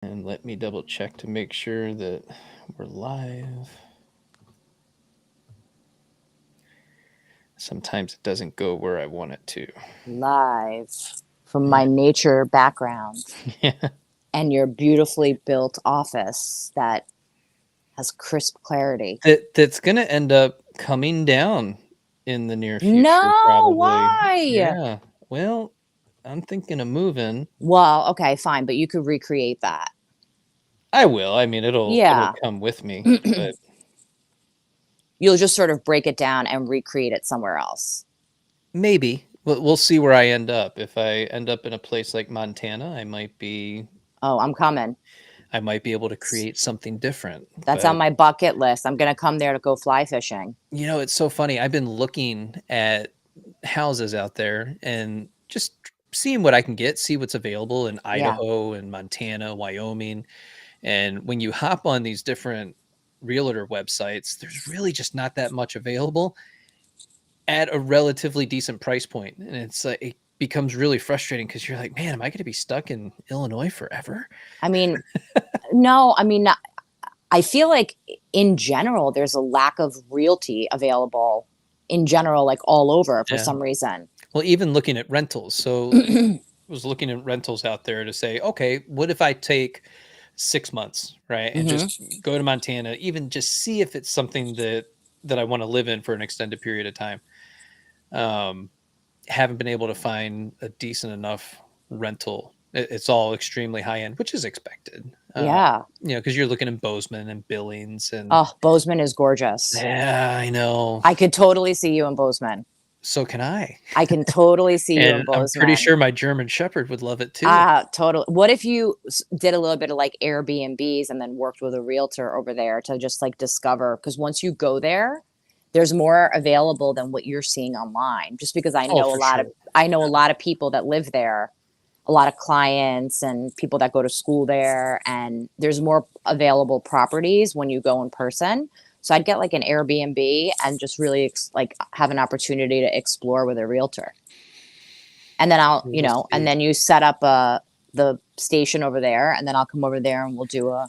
And let me double check to make sure that we're live. Sometimes it doesn't go where I want it to. Live from my nature background Yeah. and your beautifully built office that has crisp clarity. That's going to end up coming down in the near future, No, probably. why? Yeah. Well, I'm thinking of moving. Well, okay, fine, but you could recreate that. I will. I mean, it'll Yeah. come with me, but You'll just sort of break it down and recreate it somewhere else. maybe we'll see where I end up. If I end up in a place like Montana, Oh, I'm coming. I might be able to create something different. That's on But my bucket list. I'm going to come there to go fly fishing. it's so funny. I've been looking at houses out there and just seeing what I can get, see what's available in Yeah. Idaho and Montana, Wyoming. And when you hop on these different realtor websites, there's really just not that much available at a relatively decent price point. And it's like, it becomes really frustrating because you're like, man, am I going to be stuck in Illinois forever? I mean, no, I mean, I feel like in general, there's a lack of realty available in general, like all over for Yeah. some reason. Well, even looking at rentals. So I was looking at rentals out there to say, okay, what if I take 6 months, right? And Hmm. just go to Montana, even just see if it's something that I want to live in for an extended period of time. Um, haven't been able to find a decent enough rental. It's all extremely high end, which is expected. Yeah. Because you're looking in Bozeman and Billings, and Oh, Bozeman is gorgeous. yeah, I know. I could totally see you in Bozeman. So can I. I can totally see you in And I'm pretty Bozeman. sure my German Shepherd would love it too. Totally. What if you did a little bit of like Airbnbs and then worked with a realtor over there to just like discover? Because once you go there, there's more available than what you're seeing online. Just because Oh, for sure. I know a lot of people that live there, a lot of clients and people that go to school there, and there's more available properties when you go in person. So I'd get like an Airbnb and just really like have an opportunity to explore with a realtor. And then We'll and see. then you set up the station over there, and then I'll come over there and we'll do a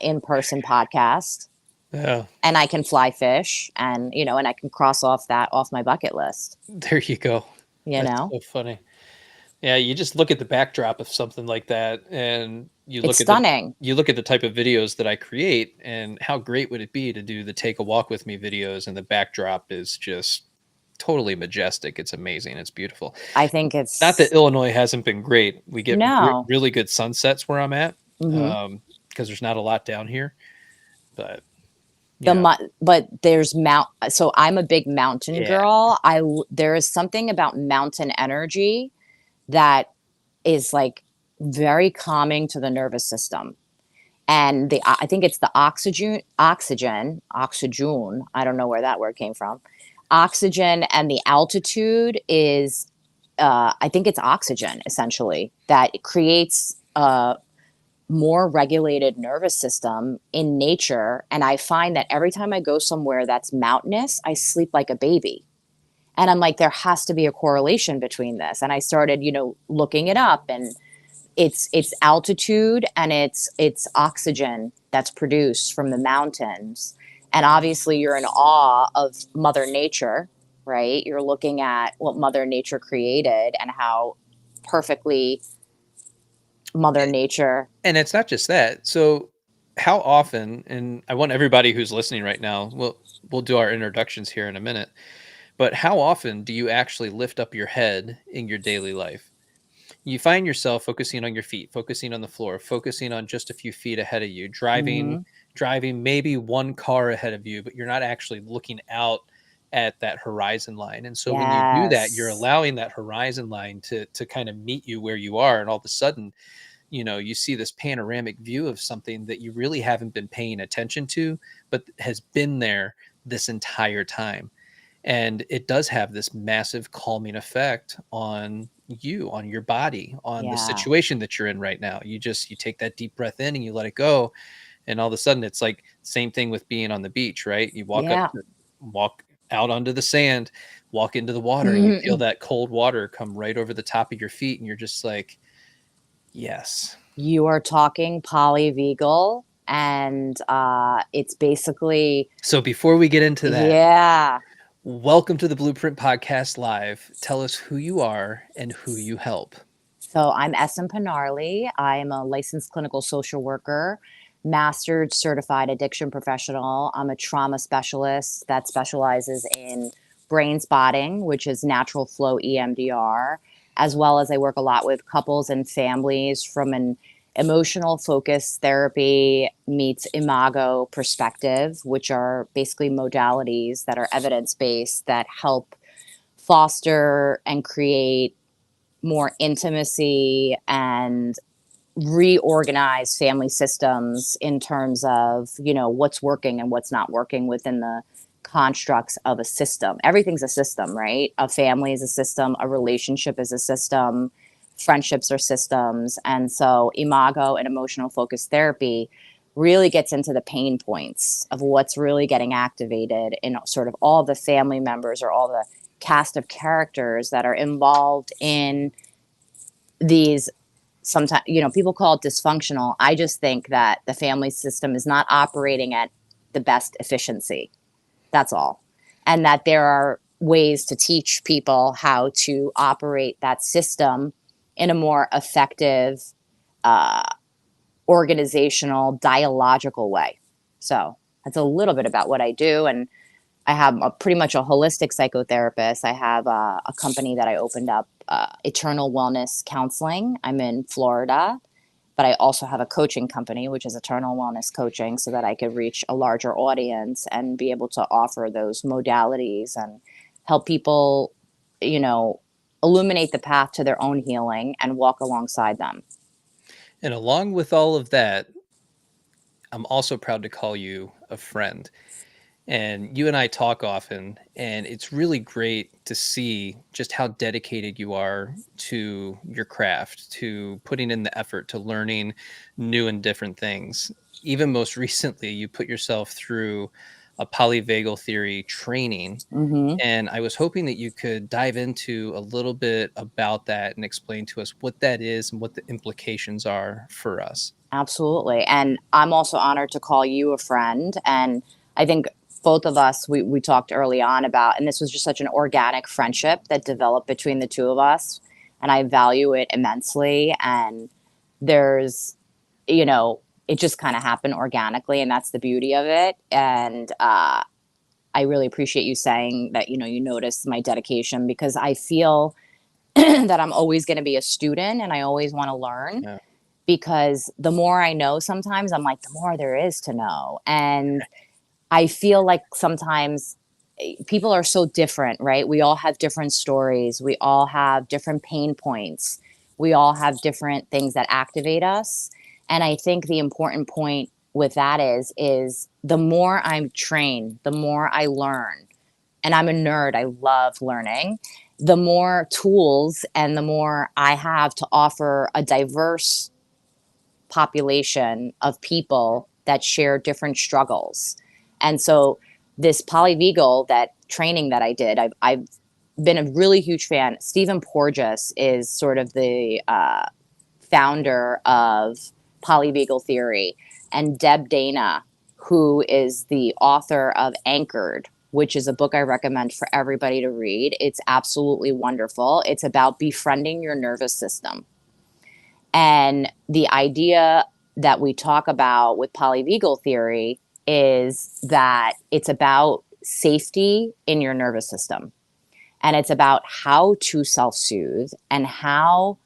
in-person podcast, Yeah, and I can fly fish, and and I can cross off that off my bucket list, there you go. you That's know. so funny. Yeah, you just look at the backdrop of something like that, and It's stunning. you look at the type of videos that I create, and how great would it be to do the take a walk with me videos, and the backdrop is just totally majestic. It's amazing. It's beautiful. I think Not that it's Illinois hasn't been great. We get no. really good sunsets where I'm at, Hmm. because there's not a lot down here. But you the know, but there's so I'm a big mountain yeah, girl. There is something about mountain energy that is like very calming to the nervous system. And I think it's the oxygen. I don't know where that word came from. Oxygen and the altitude is, I think it's oxygen essentially that creates a more regulated nervous system in nature. And I find that every time I go somewhere that's mountainous, I sleep like a baby. And I'm like, there has to be a correlation between this. And I started, looking it up, and it's altitude and it's oxygen that's produced from the mountains. And obviously you're in awe of Mother Nature, right? You're looking at what Mother Nature created and how perfectly Mother Nature. and it's not just that. So how often, and I want everybody who's listening right now, we'll do our introductions here in a minute, but how often do you actually lift up your head in your daily life? You find yourself focusing on your feet, focusing on the floor, focusing on just a few feet ahead of you, Mhm. driving maybe one car ahead of you, but you're not actually looking out at that horizon line. And so when you do that, you're Yes. allowing that horizon line to kind of meet you where you are. And all of a sudden, you see this panoramic view of something that you really haven't been paying attention to, but has been there this entire time. And it does have this massive calming effect on you, on your body, on the Yeah. situation that you're in right now. You take that deep breath in and you let it go, and all of a sudden it's like same thing with being on the beach, right? You Yeah. walk out onto the sand, walk into the water, and you feel Mhm. that cold water come right over the top of your feet, and you're just like, yes. You are talking polyvagal, and it's basically, So before we get into that, yeah. welcome to the Blueprint Podcast Live. Tell us who you are and who you help. So I'm Esin Pinarli. I'm a licensed clinical social worker, mastered certified addiction professional. I'm a trauma specialist that specializes in brain spotting, which is natural flow EMDR, as well as I work a lot with couples and families from an emotional focus therapy meets imago perspective, which are basically modalities that are evidence based that help foster and create more intimacy and reorganize family systems in terms of, what's working and what's not working within the constructs of a system. Everything's a system, right? A family is a system, a relationship is a system, friendships are systems. And so imago and emotional focus therapy really gets into the pain points of what's really getting activated in sort of all the family members or all the cast of characters that are involved in these. Sometimes, people call it dysfunctional. I just think that the family system is not operating at the best efficiency. That's all. And that there are ways to teach people how to operate that system in a more effective, uh, organizational, dialogical way. So that's a little bit about what I do. And I have pretty much a holistic psychotherapist. I have a company that I opened up, Eternal Wellness Counseling. I'm in Florida, but I also have a coaching company, which is Eternal Wellness Coaching, so that I could reach a larger audience and be able to offer those modalities and help people, you know, illuminate the path to their own healing and walk alongside them. And along with all of that, I'm also proud to call you a friend. And you and I talk often, and it's really great to see just how dedicated you are to your craft, to putting in the effort, to learning new and different things. Even most recently, you put yourself through a polyvagal theory training. Mm-hmm. And I was hoping that you could dive into a little bit about that and explain to us what that is and what the implications are for us. Absolutely. And I'm also honored to call you a friend. And I think both of us, we talked early on about, and this was just such an organic friendship that developed between the two of us. And I value it immensely. And there's, it just kind of happened organically. And that's the beauty of it. And I really appreciate you saying that, you notice my dedication because I feel that I'm always going to be a student and I always want to learn Yeah. because the more I know, sometimes I'm like, the more there is to know. And I feel like sometimes people are so different, right? We all have different stories. We all have different pain points. We all have different things that activate us. And I think the important point with that is the more I'm trained, the more I learn. And I'm a nerd. I love learning. The more tools and the more I have to offer a diverse population of people that share different struggles. And so this polyvagal, that training that I did, I've been a really huge fan. Stephen Porges is sort of the founder of polyvagal theory, and Deb Dana, who is the author of Anchored, which is a book I recommend for everybody to read. It's absolutely wonderful. It's about befriending your nervous system. And the idea that we talk about with polyvagal theory is that it's about safety in your nervous system. And it's about how to self soothe and how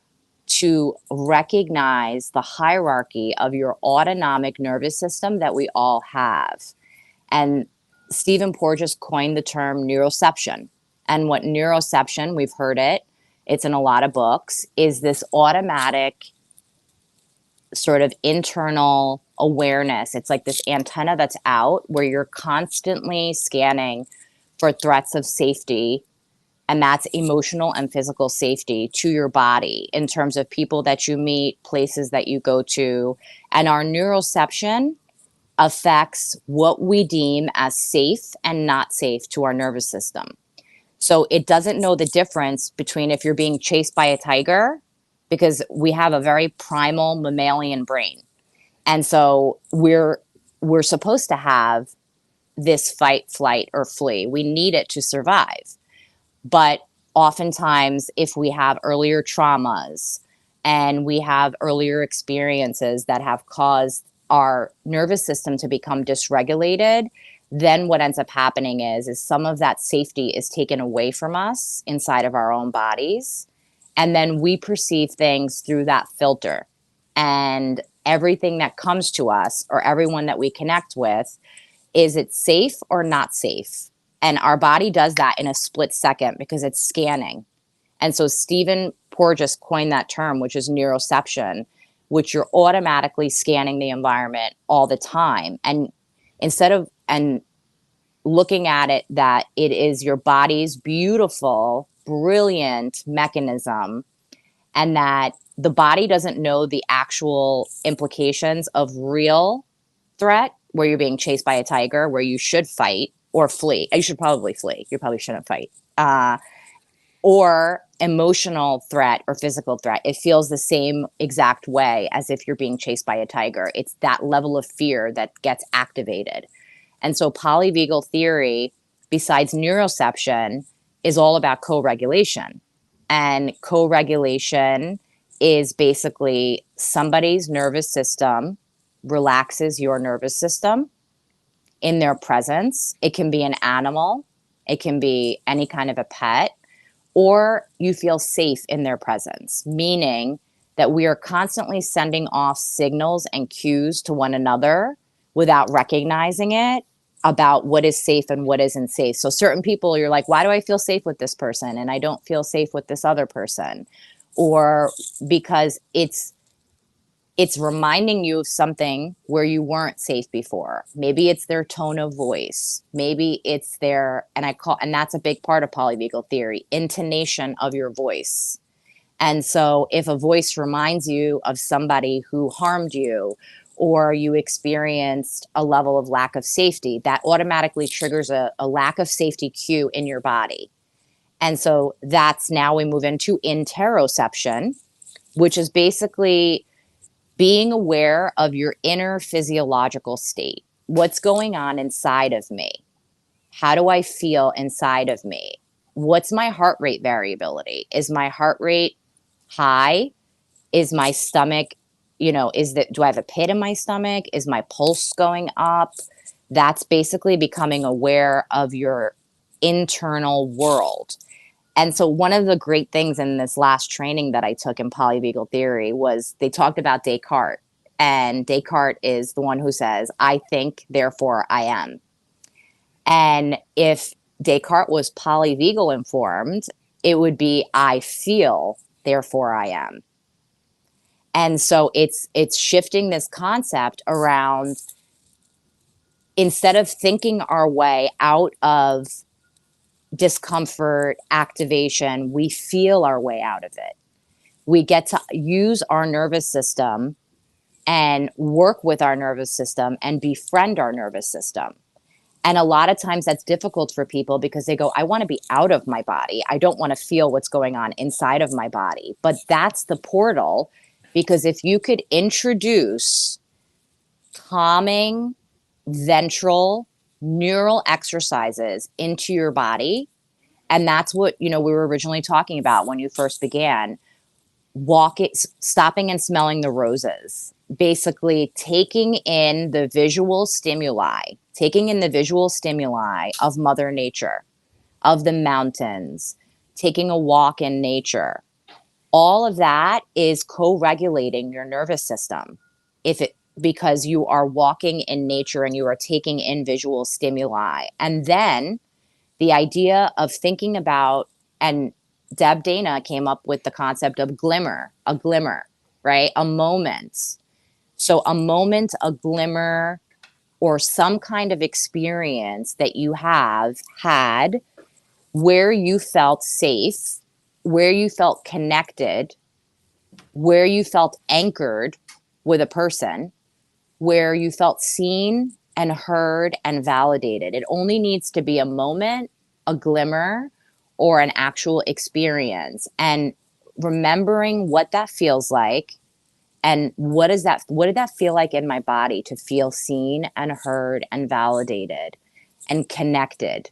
to recognize the hierarchy of your autonomic nervous system that we all have. And Stephen Porges coined the term neuroception. And what neuroception, we've heard it, it's in a lot of books, is this automatic sort of internal awareness. It's like this antenna that's out where you're constantly scanning for threats of safety. And that's emotional and physical safety to your body in terms of people that you meet, places that you go to. And our neuroception affects what we deem as safe and not safe to our nervous system. So it doesn't know the difference between if you're being chased by a tiger because we have a very primal mammalian brain. And so we're supposed to have this fight, flight, or flee. We need it to survive. But oftentimes, if we have earlier traumas and we have earlier experiences that have caused our nervous system to become dysregulated, then what ends up happening is some of that safety is taken away from us inside of our own bodies. And then we perceive things through that filter. And everything that comes to us or everyone that we connect with, is it safe or not safe? And our body does that in a split second because it's scanning. And so Stephen Porges coined that term, which is neuroception, which you're automatically scanning the environment all the time. And instead of and looking at it that it is your body's beautiful, brilliant mechanism, and that the body doesn't know the actual implications of real threat, where you're being chased by a tiger, where you should fight or flee. You should probably flee. You probably shouldn't fight. Or emotional threat or physical threat. It feels the same exact way as if you're being chased by a tiger. It's that level of fear that gets activated. And so polyvagal theory, besides neuroception, is all about co-regulation. And co-regulation is basically somebody's nervous system relaxes your nervous system in their presence. It can be an animal, it can be any kind of a pet, or you feel safe in their presence, meaning that we are constantly sending off signals and cues to one another without recognizing it about what is safe and what isn't safe. So certain people, you're like, why do I feel safe with this person and I don't feel safe with this other person? Or because it's reminding you of something where you weren't safe before. Maybe it's their tone of voice. Maybe it's their, and that's a big part of polyvagal theory, intonation of your voice. And so if a voice reminds you of somebody who harmed you, or you experienced a level of lack of safety, that automatically triggers a lack of safety cue in your body. And so that's, now we move into interoception, which is basically being aware of your inner physiological state. What's going on inside of me? How do I feel inside of me? What's my heart rate variability? Is my heart rate high? Is my stomach, do I have a pit in my stomach? Is my pulse going up? That's basically becoming aware of your internal world. And so one of the great things in this last training that I took in polyvagal theory was they talked about Descartes. And Descartes is the one who says, I think, therefore I am. And if Descartes was polyvagal informed, it would be, I feel, therefore I am. And so it's shifting this concept around, instead of thinking our way out of discomfort, activation, we feel our way out of it. We get to use our nervous system and work with our nervous system and befriend our nervous system. And a lot of times that's difficult for people because they go, I want to be out of my body. I don't want to feel what's going on inside of my body. But that's the portal, because if you could introduce calming ventral neural exercises into your body, and that's what, we were originally talking about when you first began, stopping and smelling the roses, basically taking in the visual stimuli of Mother Nature, of the mountains, taking a walk in nature. All of that is co-regulating your nervous system. Because you are walking in nature and you are taking in visual stimuli. And then the idea of thinking about, and Deb Dana came up with the concept of a glimmer, right? A moment. So a moment, a glimmer, or some kind of experience that you have had where you felt safe, where you felt connected, where you felt anchored with a person, where you felt seen and heard and validated. It only needs to be a moment, a glimmer, or an actual experience. And remembering what that feels like, and what did that feel like in my body to feel seen and heard and validated and connected.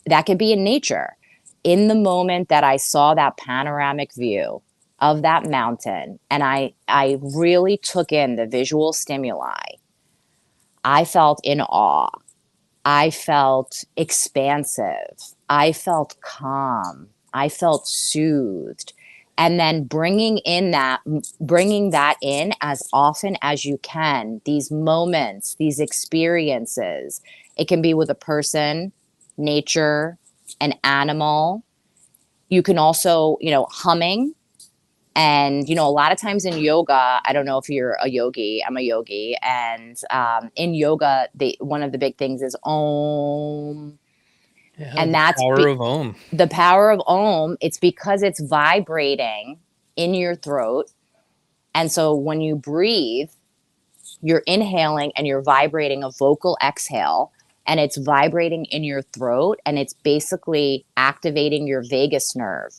That could be in nature. In the moment that I saw that panoramic view of that mountain, and I really took in the visual stimuli, I felt in awe. I felt expansive. I felt calm. I felt soothed. And then bringing that in as often as you can, these moments, these experiences. It can be with a person, nature, an animal. You can also, humming. And, a lot of times in yoga, I don't know if you're a yogi, I'm a yogi. And in yoga, one of the big things is Om. Yeah, And the that's power of Om. the power of Om. It's because it's vibrating in your throat. And so when you breathe, you're inhaling and you're vibrating a vocal exhale, and it's vibrating in your throat, and it's basically activating your vagus nerve.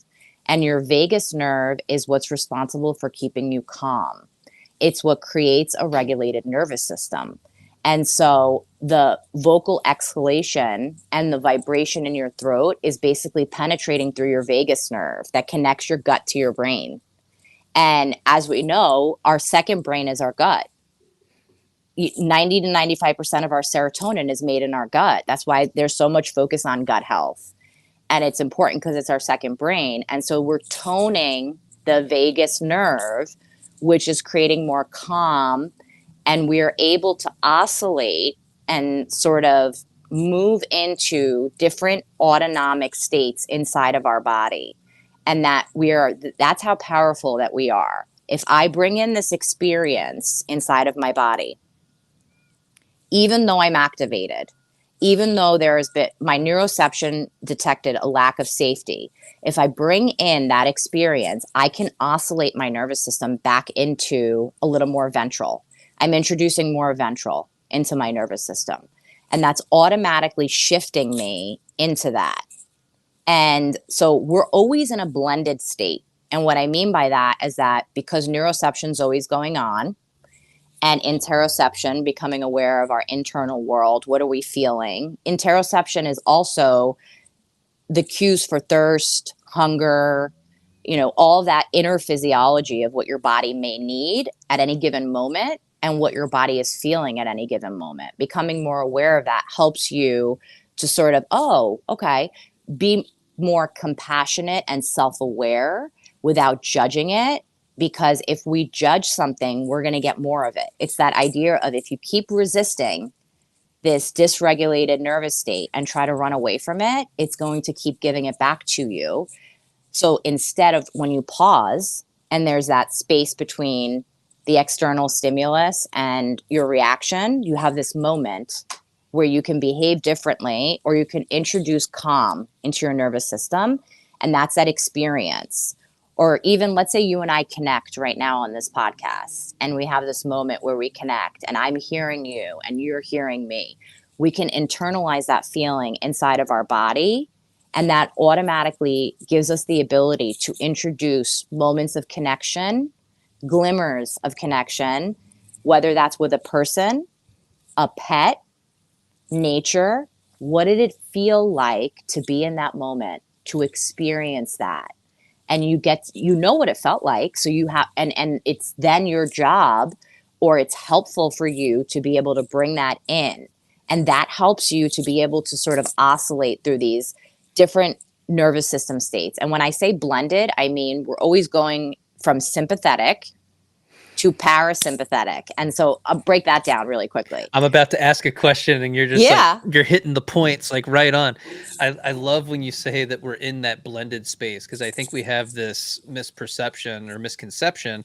And your vagus nerve is what's responsible for keeping you calm. It's what creates a regulated nervous system. And so the vocal exhalation and the vibration in your throat is basically penetrating through your vagus nerve that connects your gut to your brain. And as we know, our second brain is our gut. 90 to 95% of our serotonin is made in our gut. That's why there's so much focus on gut health. And it's important because it's our second brain. And so we're toning the vagus nerve, which is creating more calm. And we're able to oscillate and sort of move into different autonomic states inside of our body. And that's how powerful that we are. If I bring in this experience inside of my body, even though I'm activated, even though my neuroception detected a lack of safety, if I bring in that experience, I can oscillate my nervous system back into a little more ventral. I'm introducing more ventral into my nervous system. And that's automatically shifting me into that. And so we're always in a blended state. And what I mean by that is that because neuroception is always going on, and interoception, becoming aware of our internal world. What are we feeling? Interoception is also the cues for thirst, hunger, all that inner physiology of what your body may need at any given moment and what your body is feeling at any given moment. Becoming more aware of that helps you to sort of, oh, okay, be more compassionate and self-aware without judging it, because if we judge something, we're going to get more of it. It's that idea of, if you keep resisting this dysregulated nervous state and try to run away from it, it's going to keep giving it back to you. So instead of, when you pause and there's that space between the external stimulus and your reaction, you have this moment where you can behave differently, or you can introduce calm into your nervous system. And that's that experience. Or even, let's say you and I connect right now on this podcast, and we have this moment where we connect and I'm hearing you and you're hearing me. We can internalize that feeling inside of our body, and that automatically gives us the ability to introduce moments of connection, glimmers of connection, whether that's with a person, a pet, nature. What did it feel like to be in that moment, to experience that? And you know what it felt like. So you have, and it's then your job, or it's helpful for you to be able to bring that in. And that helps you to be able to sort of oscillate through these different nervous system states. And when I say blended, I mean, we're always going from sympathetic to parasympathetic. And so I'll break that down really quickly. I'm about to ask a question and you're just Yeah. you're hitting the points like right on. I love when you say that we're in that blended space, because I think we have this misperception or misconception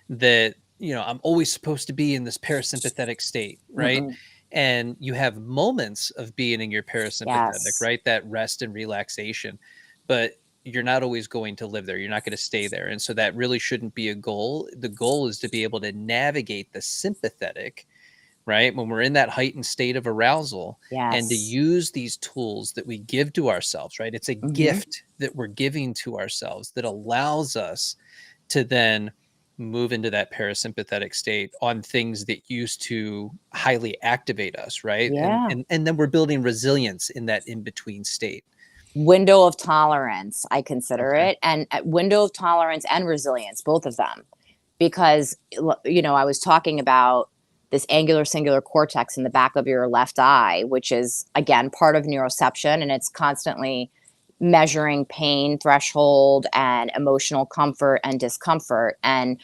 that, I'm always supposed to be in this parasympathetic state, right? Mm-mm. And you have moments of being in your parasympathetic, Yes. right? That rest and relaxation. But you're not always going to live there. You're not going to stay there. And so that really shouldn't be a goal. The goal is to be able to navigate the sympathetic right? When we're in that heightened state of arousal, and to Yes. use these tools that we give to ourselves, right? It's a Hmm. gift that we're giving to ourselves that allows us to then move into that parasympathetic state on things that used to highly activate us, right? And Yeah. and then we're building resilience in that in between state. Window of tolerance, I consider Okay. it, and window of tolerance and resilience, both of them, because I was talking about this angular singular cortex in the back of your left eye, which is again part of neuroception, and it's constantly measuring pain threshold and emotional comfort and discomfort. And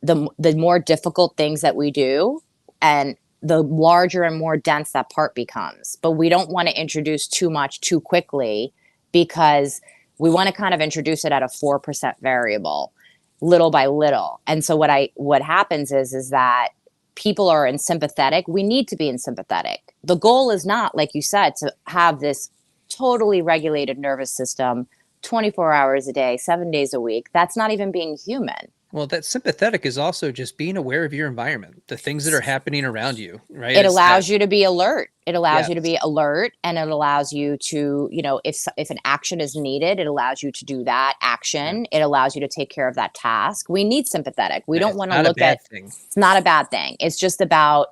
the more difficult things that we do, and the larger and more dense that part becomes. But we don't want to introduce too much too quickly, because we want to kind of introduce it at a 4% variable, little by little. And so what happens is that people are in sympathetic. We need to be in sympathetic. The goal is not, like you said, to have this totally regulated nervous system 24 hours a day, 7 days a week. That's not even being human. Well, that sympathetic is also just being aware of your environment, the things that are happening around you, right? It It's that, allows you to be alert. It allows you to yes, be alert, and it allows you to, if an action is needed, it allows you to do that yeah, action. It allows you to take care of that task. We need sympathetic. We yeah, don't it's want to not a look bad at, thing. it's not a bad thing. It's just about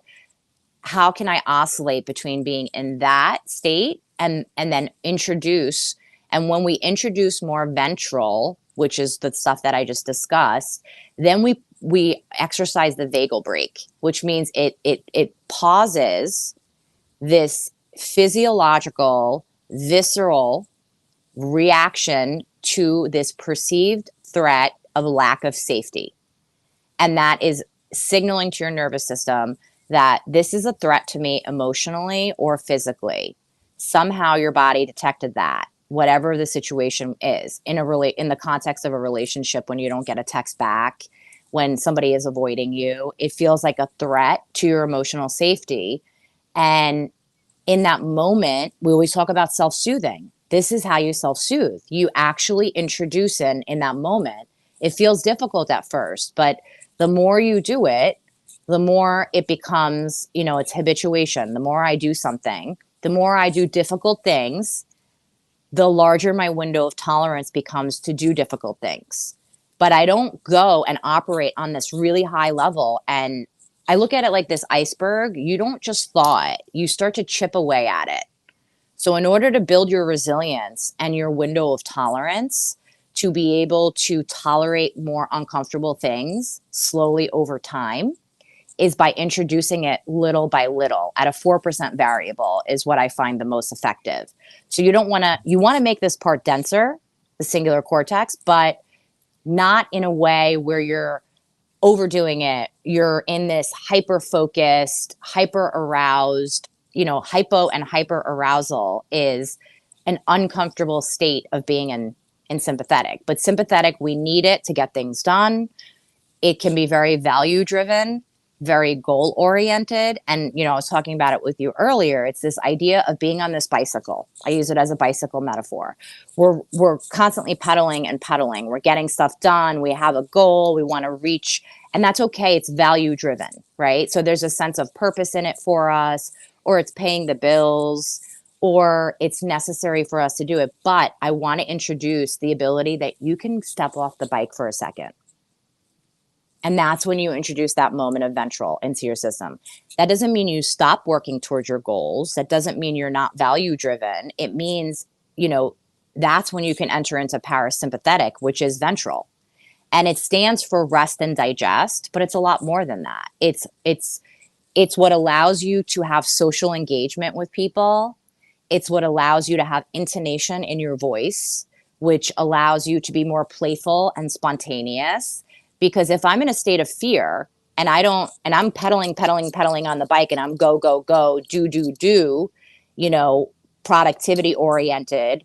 how can I oscillate between being in that state and then introduce. And when we introduce more ventral, which is the stuff that I just discussed, then we exercise the vagal brake, which means it pauses this physiological, visceral reaction to this perceived threat of lack of safety. And that is signaling to your nervous system that this is a threat to me emotionally or physically. Somehow your body detected that, whatever the situation is, in the context of a relationship, when you don't get a text back, when somebody is avoiding you, it feels like a threat to your emotional safety. And in that moment, we always talk about self-soothing. This is how you self-soothe. You actually introduce in that moment. It feels difficult at first, but the more you do it, the more it becomes, it's habituation. The more I do something, the more I do difficult things, the larger my window of tolerance becomes to do difficult things. But I don't go and operate on this really high level. And I look at it like this iceberg. You don't just thaw it, you start to chip away at it. So, in order to build your resilience and your window of tolerance to be able to tolerate more uncomfortable things slowly over time, is by introducing it little by little at a 4% variable, is what I find the most effective. So you want to make this part denser, the singular cortex, but not in a way where you're overdoing it. You're in this hyper focused, hyper aroused, hypo and hyper arousal is an uncomfortable state of being in sympathetic. But sympathetic, we need it to get things done. It can be very value driven, very goal oriented. And, I was talking about it with you earlier. It's this idea of being on this bicycle. I use it as a bicycle metaphor. We're constantly pedaling and pedaling. We're getting stuff done. We have a goal. We want to reach, and that's okay. It's value driven, right? So there's a sense of purpose in it for us, or it's paying the bills, or it's necessary for us to do it. But I want to introduce the ability that you can step off the bike for a second. And that's when you introduce that moment of ventral into your system. That doesn't mean you stop working towards your goals. That doesn't mean you're not value driven. It means, that's when you can enter into parasympathetic, which is ventral. And it stands for rest and digest, but it's a lot more than that. It's what allows you to have social engagement with people. It's what allows you to have intonation in your voice, which allows you to be more playful and spontaneous. Because if I'm in a state of fear and I'm pedaling, pedaling, pedaling on the bike, and I'm go, go, go, do, you know, productivity oriented,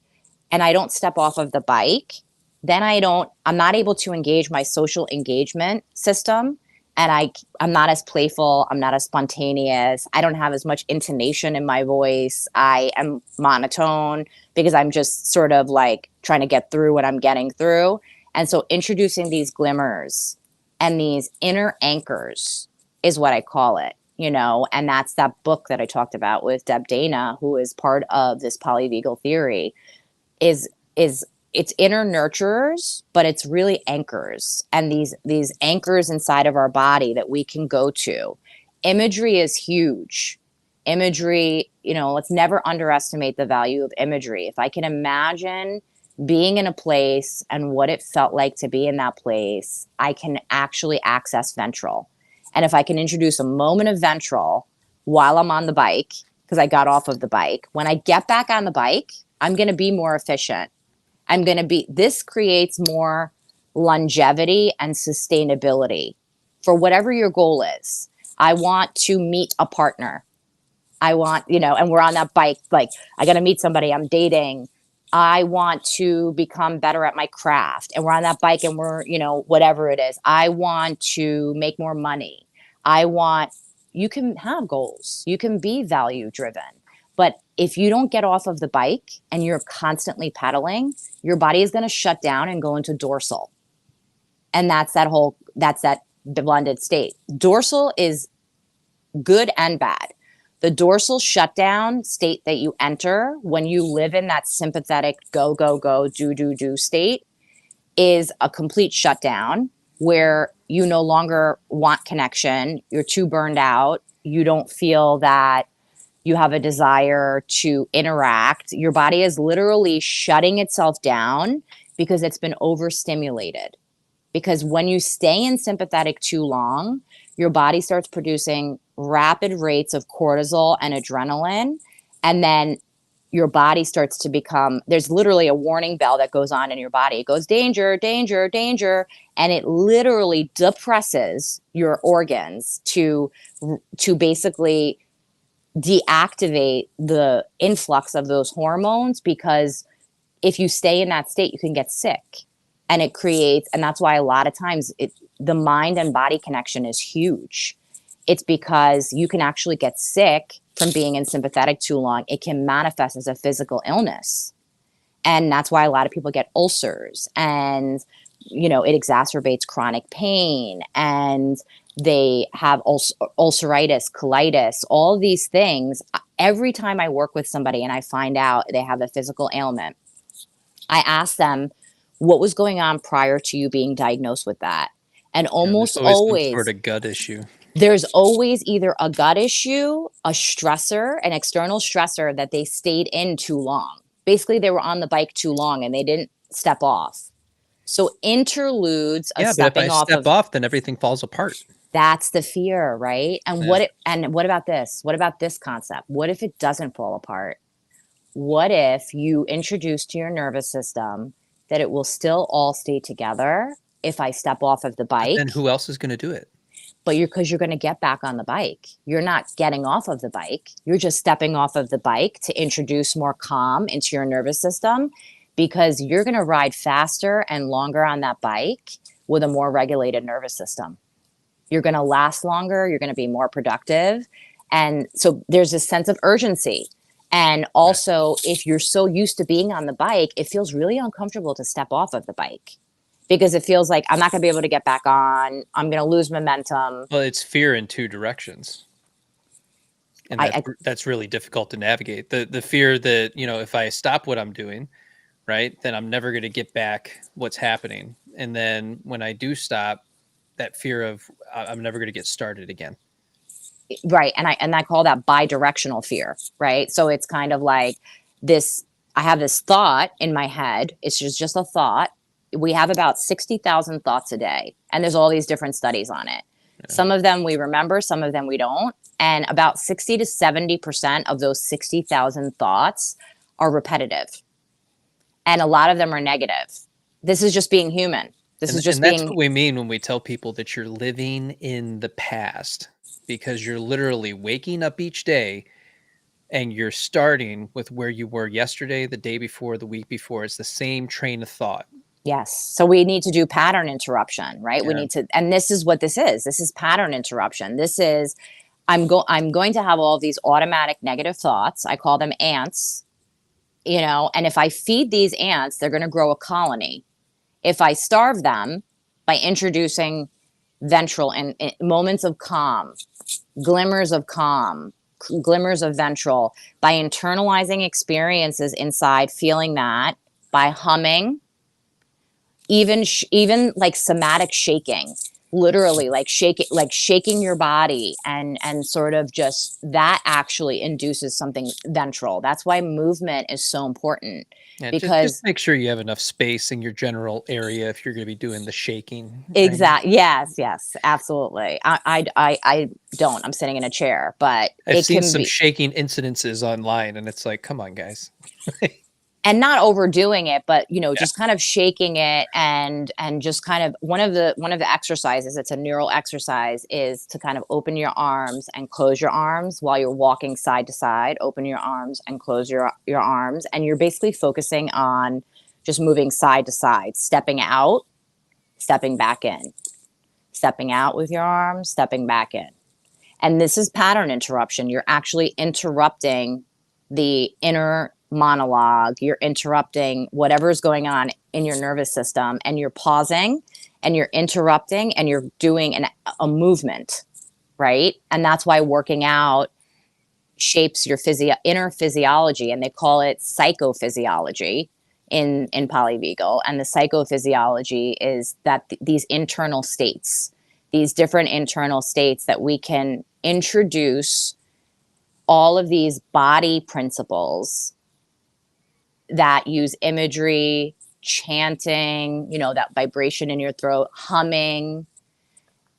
and I don't step off of the bike, then I'm not able to engage my social engagement system. And I'm not as playful. I'm not as spontaneous. I don't have as much intonation in my voice. I am monotone because I'm just sort of like trying to get through what I'm getting through. And so introducing these glimmers and these inner anchors is what I call it. and that's that book that I talked about with Deb Dana, who is part of this polyvagal theory, is it's inner nurturers, but it's really anchors, and these anchors inside of our body that we can go to. Imagery is huge. Imagery, let's never underestimate the value of imagery. If I can imagine being in a place and what it felt like to be in that place, I can actually access ventral. And if I can introduce a moment of ventral while I'm on the bike, because I got off of the bike, when I get back on the bike, I'm going to be more efficient. This creates more longevity and sustainability for whatever your goal is. I want to meet a partner. I want, and we're on that bike, like I got to meet somebody, I'm dating. I want to become better at my craft, and we're on that bike and we're, whatever it is. I want to make more money. You can have goals. You can be value driven. But if you don't get off of the bike and you're constantly pedaling, your body is going to shut down and go into dorsal. And that's that blended state. Dorsal is good and bad. The dorsal shutdown state that you enter when you live in that sympathetic go, go, go, do, do, do state is a complete shutdown where you no longer want connection. You're too burned out. You don't feel that you have a desire to interact. Your body is literally shutting itself down because it's been overstimulated. Because when you stay in sympathetic too long, your body starts producing rapid rates of cortisol and adrenaline. And then your body starts to become, there's literally a warning bell that goes on in your body. It goes, danger, danger, danger. And it literally depresses your organs to basically deactivate the influx of those hormones, because if you stay in that state, you can get sick. And that's why a lot of times the mind and body connection is huge. It's because you can actually get sick from being in sympathetic too long. It can manifest as a physical illness. And that's why a lot of people get ulcers, and, it exacerbates chronic pain, and they have ulceritis, colitis, all these things. Every time I work with somebody and I find out they have a physical ailment, I ask them, what was going on prior to you being diagnosed with that? And There's almost always some always, sort of gut issue. there's always either a gut issue, a stressor, an external stressor that they stayed in too long. Basically, they were on the bike too long and they didn't step off. So interludes of Yeah, but if I stepping off step of, off, then everything falls apart. that's the fear, right? And Yeah. what about this? What about this concept? What if it doesn't fall apart? What if you introduce to your nervous system that it will still all stay together if I step off of the But then bike? who else is going to do it? But because you're going to get back on the bike. You're not getting off of the bike. You're just stepping off of the bike to introduce more calm into your nervous system, because you're going to ride faster and longer on that bike with a more regulated nervous system. You're going to last longer. You're going to be more productive. And so there's this sense of urgency. And also, if you're so used to being on the bike, it feels really uncomfortable to step off of the bike, because it feels like I'm not going to be able to get back on. I'm going to lose momentum. Well, it's fear in two directions. And that's really difficult to navigate. The fear that, if I stop what I'm doing, right, then I'm never going to get back what's happening. And then when I do stop, that fear of I'm never going to get started again. Right. And I call that bidirectional fear, right? So it's kind of like this, I have this thought in my head. It's just a thought. We have about 60,000 thoughts a day, and there's all these different studies on it. Yeah. Some of them we remember, some of them we don't. And about 60 to 70% of those 60,000 thoughts are repetitive. And a lot of them are negative. This is just being human. That's what we mean when we tell people that you're living in the past, because you're literally waking up each day and you're starting with where you were yesterday, the day before, the week before. It's the same train of thought. Yes. So we need to do pattern interruption, right? Yeah. We need to, and this is what this is. This is pattern interruption. This is, I'm going to have all of these automatic negative thoughts. I call them ants, and if I feed these ants, they're going to grow a colony. If I starve them by introducing ventral, and moments of calm, glimmers of calm, glimmers of ventral, by internalizing experiences inside, feeling that, by humming, even like somatic shaking, literally like shaking your body, and sort of just that actually induces something ventral. That's why movement is so important, Yeah, just because make sure you have enough space in your general area if you're gonna be doing the shaking, right? yes, yes, absolutely. I don't, I'm sitting in a chair, but I've it seen can some be, shaking incidences online, and it's like, "Come on, guys." and not overdoing it, but Yeah. just kind of shaking it, and just kind of, one of the exercises, it's a neural exercise, is to kind of open your arms and close your arms while you're walking side to side. Open your arms and close your arms, and you're basically focusing on just moving side to side, stepping out, stepping back in, stepping out with your arms, stepping back in. And this is pattern interruption. You're actually interrupting the inner monologue. You're interrupting whatever's going on in your nervous system, and you're pausing, and you're interrupting, and you're doing a movement, right? And that's why working out shapes your inner physiology, and they call it psychophysiology in polyvagal. And the psychophysiology is that these internal states, these different internal states, that we can introduce all of these body principles that use imagery, chanting, that vibration in your throat, humming,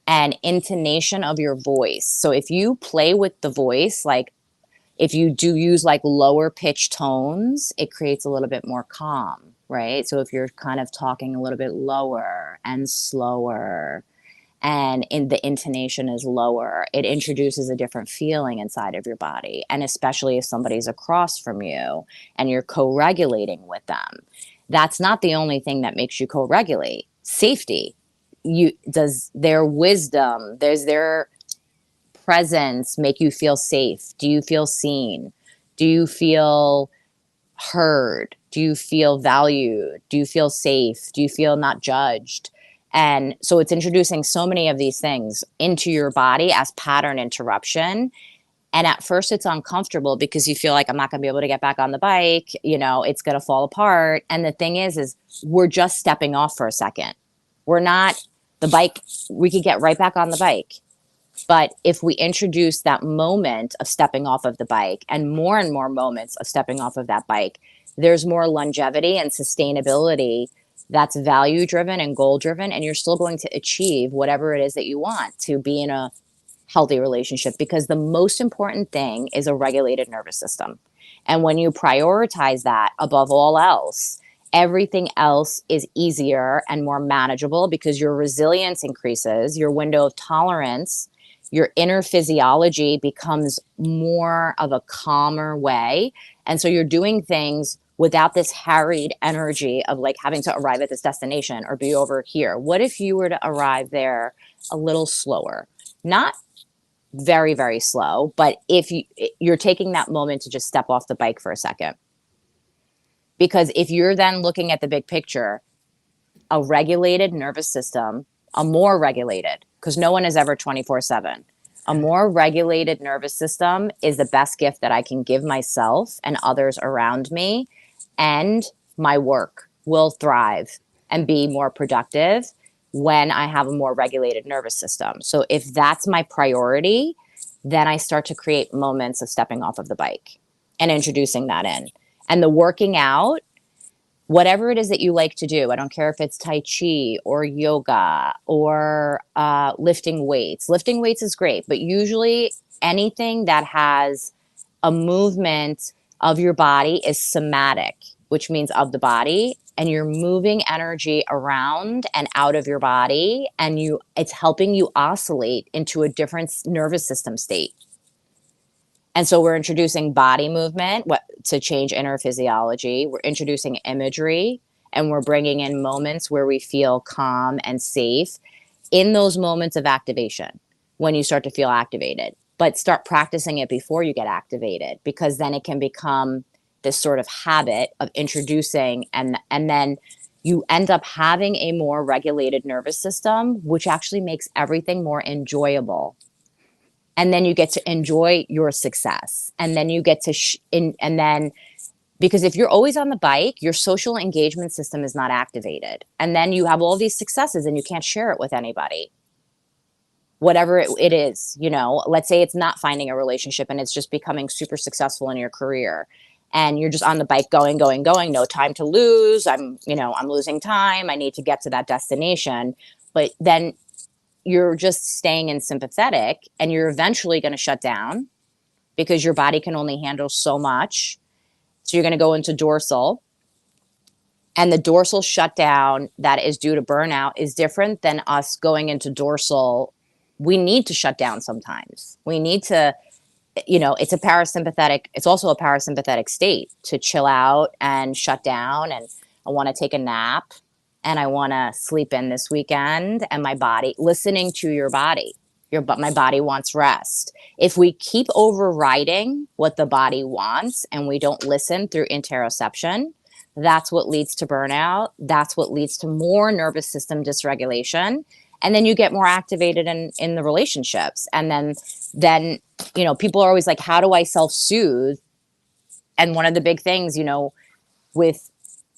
and intonation of your voice. So if you play with the voice, like if you do use like lower pitch tones, it creates a little bit more calm, right? So if you're kind of talking a little bit lower and slower, and in the intonation is lower, it introduces a different feeling inside of your body. And especially if somebody's across from you and you're co-regulating with them, that's not the only thing that makes you co-regulate. Safety. Does their wisdom, does their presence make you feel safe? Do you feel seen? Do you feel heard? Do you feel valued? Do you feel safe? Do you feel not judged? And so it's introducing so many of these things into your body as pattern interruption. And at first it's uncomfortable because you feel like, I'm not going to be able to get back on the bike, it's going to fall apart. And the thing is we're just stepping off for a second. We're not the bike. We could get right back on the bike. But if we introduce that moment of stepping off of the bike, and more moments of stepping off of that bike, there's more longevity and sustainability that's value driven and goal driven. And you're still going to achieve whatever it is that you want to be in a healthy relationship, because the most important thing is a regulated nervous system. And when you prioritize that above all else, everything else is easier and more manageable, because your resilience increases, your window of tolerance, your inner physiology becomes more of a calmer way. And so you're doing things without this harried energy of like having to arrive at this destination or be over here. What if you were to arrive there a little slower? Not very, very slow, but if you're taking that moment to just step off the bike for a second. Because if you're then looking at the big picture, a regulated nervous system, a more regulated, because no one is ever 24/7. A more regulated nervous system is the best gift that I can give myself and others around me, and my work will thrive and be more productive when I have a more regulated nervous system. So if that's my priority, then I start to create moments of stepping off of the bike and introducing that in. And the working out, whatever it is that you like to do. I don't care if it's Tai Chi or yoga or lifting weights. Lifting weights is great, but usually anything that has a movement of your body is somatic, which means of the body. And you're moving energy around and out of your body, and it's helping you oscillate into a different nervous system state. And so we're introducing body movement to change inner physiology. We're introducing imagery, and we're bringing in moments where we feel calm and safe in those moments of activation when you start to feel activated. But start practicing it before you get activated, because then it can become this sort of habit of introducing, and then you end up having a more regulated nervous system, which actually makes everything more enjoyable. And then you get to enjoy your success. And then you get to, and then, because if you're always on the bike, your social engagement system is not activated. And then you have all these successes and you can't share it with anybody. Whatever it is, you know, let's say it's not finding a relationship and it's just becoming super successful in your career. And you're just on the bike going, going, going, no time to lose. I'm losing time. I need to get to that destination. But then you're just staying in sympathetic and you're eventually going to shut down because your body can only handle so much. So you're going to go into dorsal, and the dorsal shutdown that is due to burnout is different than us going into dorsal. We need to shut down sometimes. We need to, it's also a parasympathetic state to chill out and shut down. And I want to take a nap and I want to sleep in this weekend. And my body, listening to your body, my body wants rest. If we keep overriding what the body wants and we don't listen through interoception, that's what leads to burnout. That's what leads to more nervous system dysregulation. And then you get more activated in the relationships. And then, people are always like, how do I self-soothe? And one of the big things, with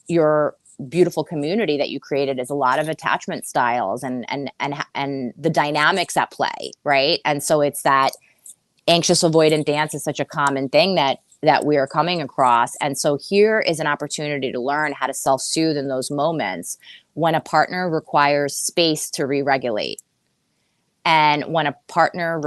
your beautiful community that you created is a lot of attachment styles and the dynamics at play, right? And so it's that anxious avoidant dance is such a common thing that we are coming across. And so here is an opportunity to learn how to self-soothe in those moments when a partner requires space to re-regulate. And when a partner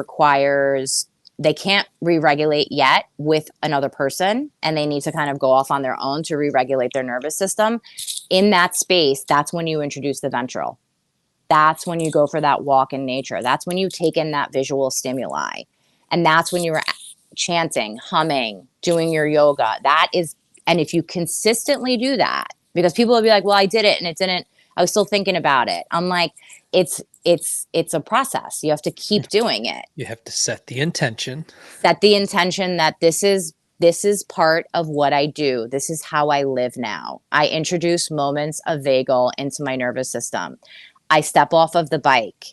they can't re-regulate yet with another person and they need to kind of go off on their own to re-regulate their nervous system. In that space, that's when you introduce the ventral. That's when you go for that walk in nature. That's when you take in that visual stimuli. And that's when you're chanting, humming, doing your yoga. And if you consistently do that, because people will be like, well, I did it and it didn't, I was still thinking about it. I'm like, it's a process. You have to keep doing it. You have to set the intention. Set the intention that this is part of what I do. This is how I live now. I introduce moments of vagal into my nervous system. I step off of the bike,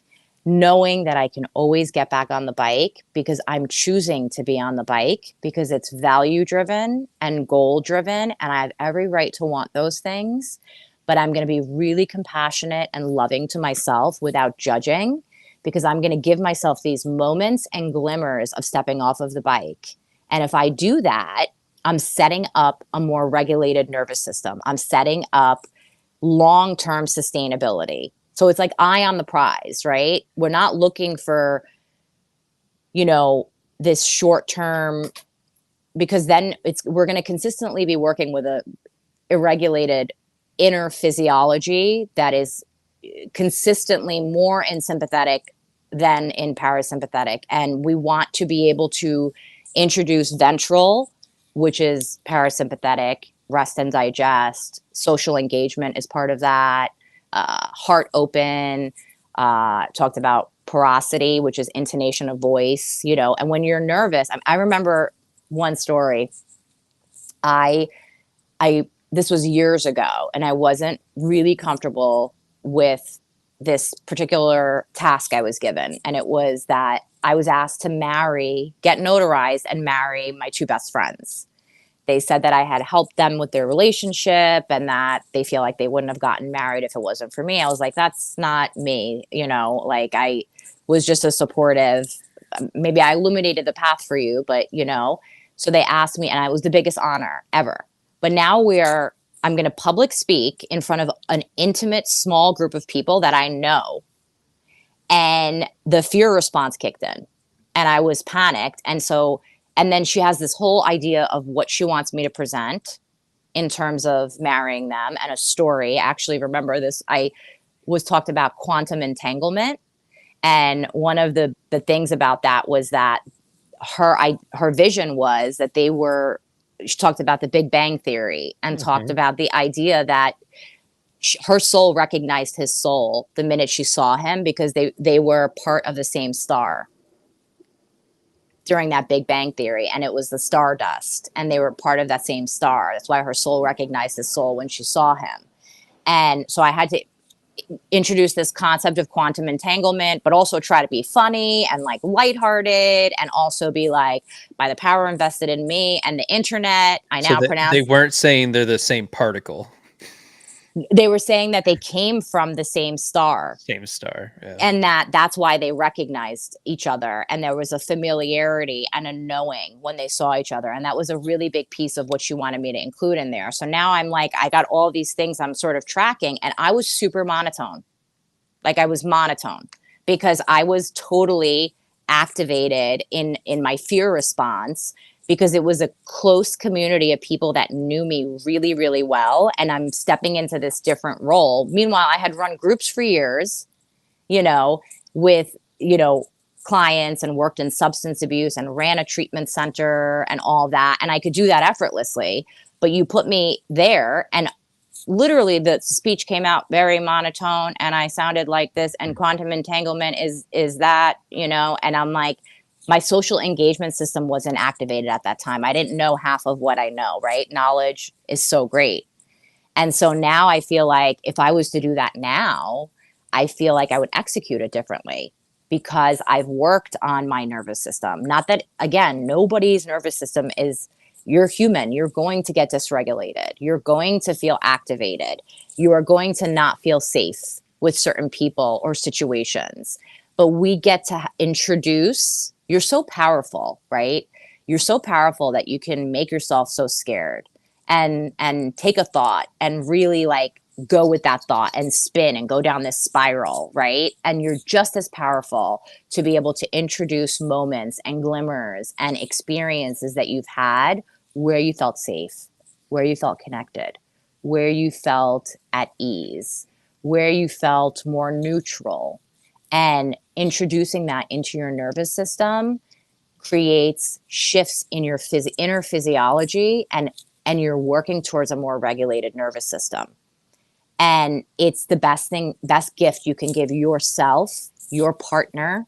knowing that I can always get back on the bike because I'm choosing to be on the bike because it's value driven and goal driven. And I have every right to want those things, but I'm going to be really compassionate and loving to myself without judging, because I'm going to give myself these moments and glimmers of stepping off of the bike. And if I do that, I'm setting up a more regulated nervous system. I'm setting up long-term sustainability. So it's like eye on the prize, right? We're not looking for, this short term, because then we're going to consistently be working with a irregulated inner physiology that is consistently more in sympathetic than in parasympathetic. And we want to be able to introduce ventral, which is parasympathetic, rest and digest. Social engagement is part of that. Heart open, talked about porosity, which is intonation of voice, and when you're nervous, I remember one story. This was years ago, and I wasn't really comfortable with this particular task I was given. And it was that I was asked to get notarized and marry my two best friends. They said that I had helped them with their relationship and that they feel like they wouldn't have gotten married if it wasn't for me. I was like, that's not me. Like I was just a supportive, maybe I illuminated the path for you, but so they asked me and it was the biggest honor ever. But now I'm going to public speak in front of an intimate, small group of people that I know. And the fear response kicked in and I was panicked. And then she has this whole idea of what she wants me to present in terms of marrying them and a story. I actually remember this. I was talked about quantum entanglement. And one of the things about that was that her vision was that she talked about the Big Bang Theory and talked about the idea that her soul recognized his soul the minute she saw him because they were part of the same star during that Big Bang Theory. And it was the stardust and they were part of that same star. That's why her soul recognized his soul when she saw him. And so I had to introduce this concept of quantum entanglement, but also try to be funny and like lighthearted, and also be like, by the power invested in me and the internet, I So now that they pronounce. weren't saying they're the same particle, They were saying that they came from the same star, same star. Yeah. and that's why they recognized each other, and there was a familiarity and a knowing when they saw each other, and that was a really big piece of what you wanted me to include in there. So now I'm like, I got all these things I'm sort of tracking, and I was super monotone. Like, I was monotone because I was totally activated in my fear response, because it was a close community of people that knew me really, really well, and I'm stepping into this different role. Meanwhile, I had run groups for years, you know, with, clients, and worked in substance abuse and ran a treatment center and all that. And I could do that effortlessly. But you put me there, and literally the speech came out very monotone, and I sounded like this, and quantum entanglement is that, and I'm like, my social engagement system wasn't activated at that time. I didn't know half of what I know, right? Knowledge is so great. And so now I feel like if I was to do that now, I feel like I would execute it differently, because I've worked on my nervous system. Not that, again, nobody's nervous system is, you're human. You're going to get dysregulated. You're going to feel activated. You are going to not feel safe with certain people or situations. But we get to introduce, you're so powerful, right? You're so powerful that you can make yourself so scared, and take a thought and really like go with that thought and spin and go down this spiral, right? And you're just as powerful to be able to introduce moments and glimmers and experiences that you've had where you felt safe, where you felt connected, where you felt at ease, where you felt more neutral. And introducing that into your nervous system creates shifts in your inner physiology, and you're working towards a more regulated nervous system. And it's the best gift you can give yourself, your partner,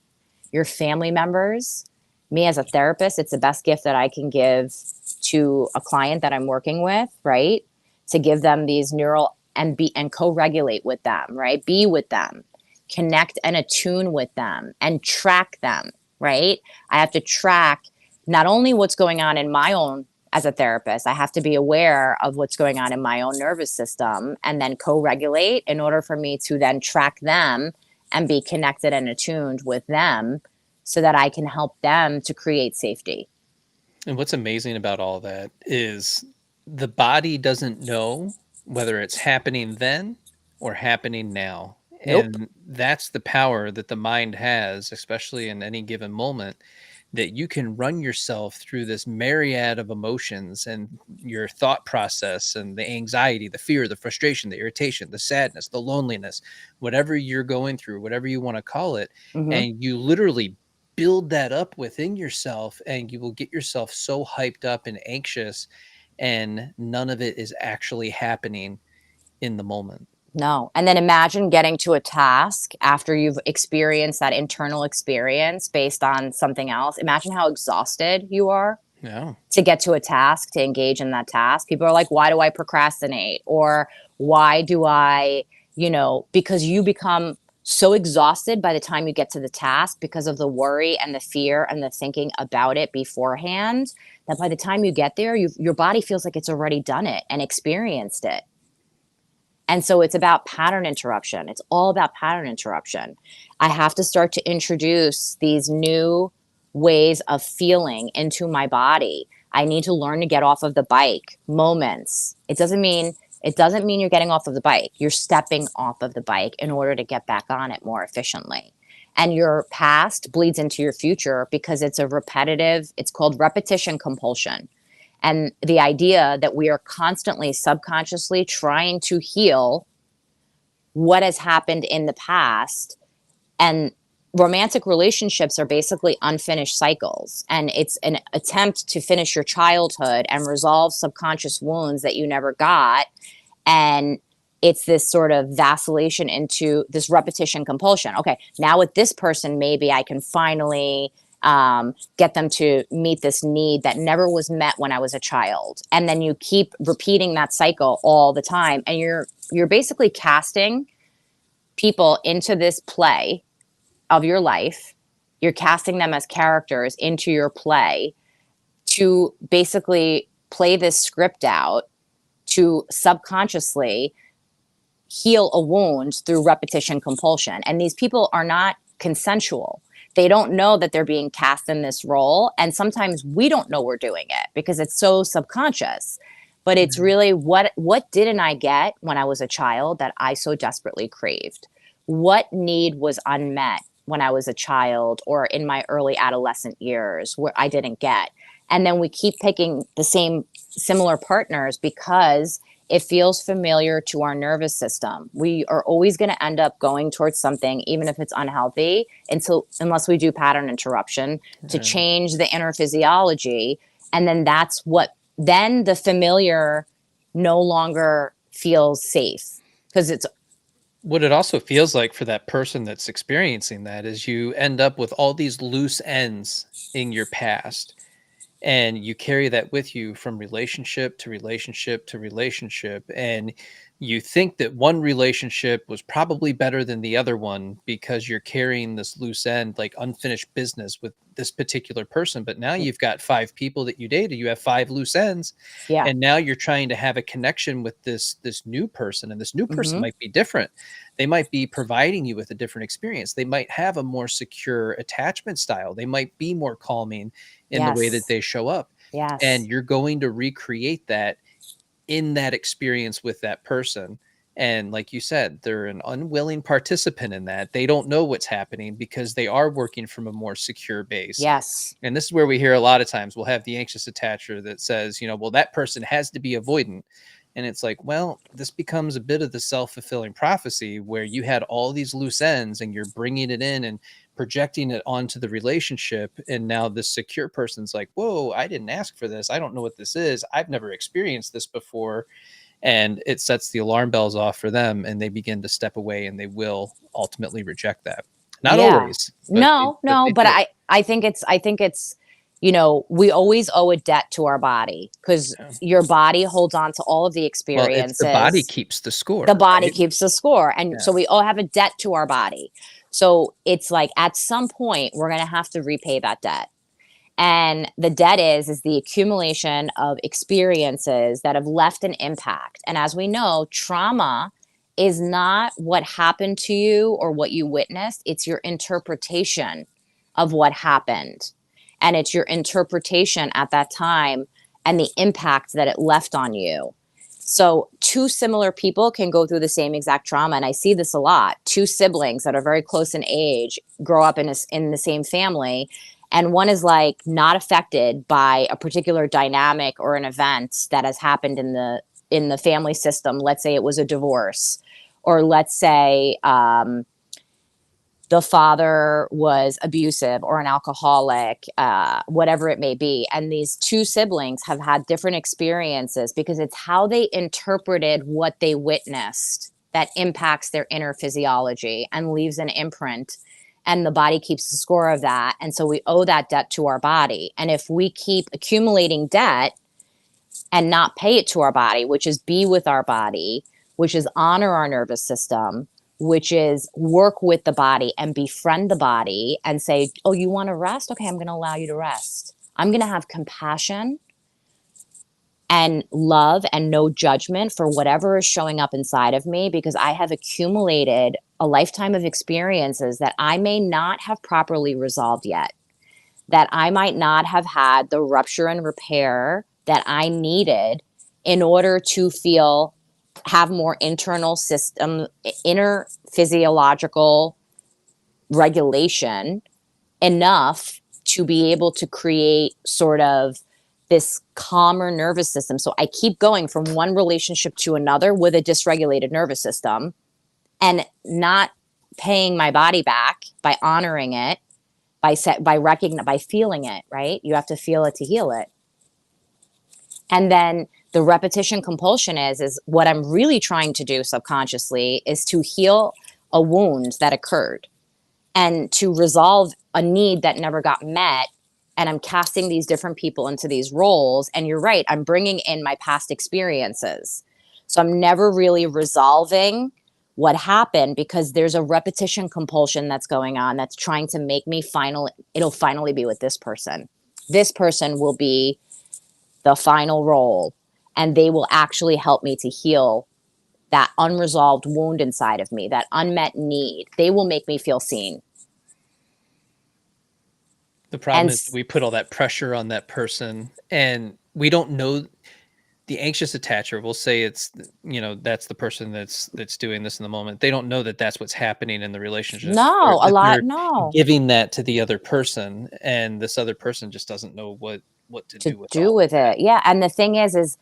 your family members. Me as a therapist, it's the best gift that I can give to a client that I'm working with, right? To give them these neural, and co-regulate with them, right? Be with them, connect and attune with them, and track them, right? I have to track not only what's going on in my own, as a therapist, I have to be aware of what's going on in my own nervous system, and then co-regulate in order for me to then track them and be connected and attuned with them, so that I can help them to create safety. And what's amazing about all that is the body doesn't know whether it's happening then or happening now. Nope. And that's the power that the mind has, especially in any given moment, that you can run yourself through this myriad of emotions and your thought process and the anxiety, the fear, the frustration, the irritation, the sadness, the loneliness, whatever you're going through, whatever you want to call it. Mm-hmm. And you literally build that up within yourself, and you will get yourself so hyped up and anxious, and none of it is actually happening in the moment. No. And then imagine getting to a task after you've experienced that internal experience based on something else. Imagine how exhausted you are Yeah. to get to a task, to engage in that task. People are like, why do I procrastinate? Or why do I, because you become so exhausted by the time you get to the task, because of the worry and the fear and the thinking about it beforehand, that by the time you get there, your body feels like it's already done it and experienced it. And so it's about pattern interruption. It's all about pattern interruption. I have to start to introduce these new ways of feeling into my body. I need to learn to get off of the bike moments. It doesn't mean you're getting off of the bike. You're stepping off of the bike in order to get back on it more efficiently. And your past bleeds into your future, because it's called repetition compulsion. And the idea that we are constantly subconsciously trying to heal what has happened in the past. And romantic relationships are basically unfinished cycles. And it's an attempt to finish your childhood and resolve subconscious wounds that you never got. And it's this sort of vacillation into this repetition compulsion. Okay, now with this person, maybe I can finally get them to meet this need that never was met when I was a child. And then you keep repeating that cycle all the time. And you're basically casting people into this play of your life. You're casting them as characters into your play to basically play this script out to subconsciously heal a wound through repetition compulsion. And these people are not consensual. They don't know that they're being cast in this role. And sometimes we don't know we're doing it because it's so subconscious. But it's Mhm. really what didn't I get when I was a child that I so desperately craved? What need was unmet when I was a child or in my early adolescent years where I didn't get? And then we keep picking the same similar partners because it feels familiar to our nervous system. We are always going to end up going towards something, even if it's unhealthy, unless we do pattern interruption to Right. change the inner physiology. And then the familiar no longer feels safe because it's, What it also feels like for that person that's experiencing that is you end up with all these loose ends in your past, and you carry that with you from relationship to relationship to relationship, and you think that one relationship was probably better than the other one because you're carrying this loose end, like unfinished business with this particular person. But now you've got five people that you dated, you have five loose ends, yeah. and now you're trying to have a connection with this new person, and this new person Hmm. might be different. They might be providing you with a different experience. They might have a more secure attachment style. They might be more calming in the way that Yes. they show up, and Yes. you're going to recreate that in that experience with that person. And like you said, they're an unwilling participant in that. They don't know what's happening because they are working from a more secure base. Yes. And this is where we hear a lot of times we'll have the anxious attacher that says, well, that person has to be avoidant. And it's like, well, this becomes a bit of the self-fulfilling prophecy where you had all these loose ends and you're bringing it in and projecting it onto the relationship. And now this secure person's like, whoa, I didn't ask for this. I don't know what this is. I've never experienced this before. And it sets the alarm bells off for them, and they begin to step away, and they will ultimately reject that. Not Yeah. always, but No, no, they but do. I think it's, we always owe a debt to our body because Yeah. your body holds on to all of the Well, it's the body experiences. keeps the score, The body right? keeps the score. And Yeah. so we all have a debt to our body. So it's like at some point we're going to have to repay that debt. And the debt is the accumulation of experiences that have left an impact. And as we know, trauma is not what happened to you or what you witnessed, it's your interpretation of what happened. And it's your interpretation at that time and the impact that it left on you. So, two similar people can go through the same exact trauma. And I see this a lot. Two siblings that are very close in age grow up in the same family, and one is like not affected by a particular dynamic or an event that has happened in the family system. Let's say it was a divorce, or let's say the father was abusive or an alcoholic, whatever it may be. And these two siblings have had different experiences because it's how they interpreted what they witnessed that impacts their inner physiology and leaves an imprint. And the body keeps the score of that. And so we owe that debt to our body. And if we keep accumulating debt and not pay it to our body, which is be with our body, which is honor our nervous system, which is work with the body and befriend the body and say, oh, you want to rest? Okay, I'm going to allow you to rest. I'm going to have compassion and love and no judgment for whatever is showing up inside of me because I have accumulated a lifetime of experiences that I may not have properly resolved yet, that I might not have had the rupture and repair that I needed in order to have more internal system, inner physiological regulation enough to be able to create sort of this calmer nervous system. So I keep going from one relationship to another with a dysregulated nervous system and not paying my body back by honoring it, by feeling it, right? You have to feel it to heal it. And then the repetition compulsion is what I'm really trying to do subconsciously is to heal a wound that occurred and to resolve a need that never got met, and I'm casting these different people into these roles. And you're right, I'm bringing in my past experiences. So I'm never really resolving what happened because there's a repetition compulsion that's going on that's trying to make me it'll finally be with this person. This person will be the final role, and they will actually help me to heal that unresolved wound inside of me, that unmet need. They will make me feel seen. The problem And is we put all that pressure on that person, and we don't know. The anxious attacher will say it's, that's the person that's doing this in the moment. They don't know that that's what's happening in the relationship, or no, a that lot, they're no, giving that to the other person, and this other person just doesn't know what to to do with do all of with that. it. Yeah. And the thing is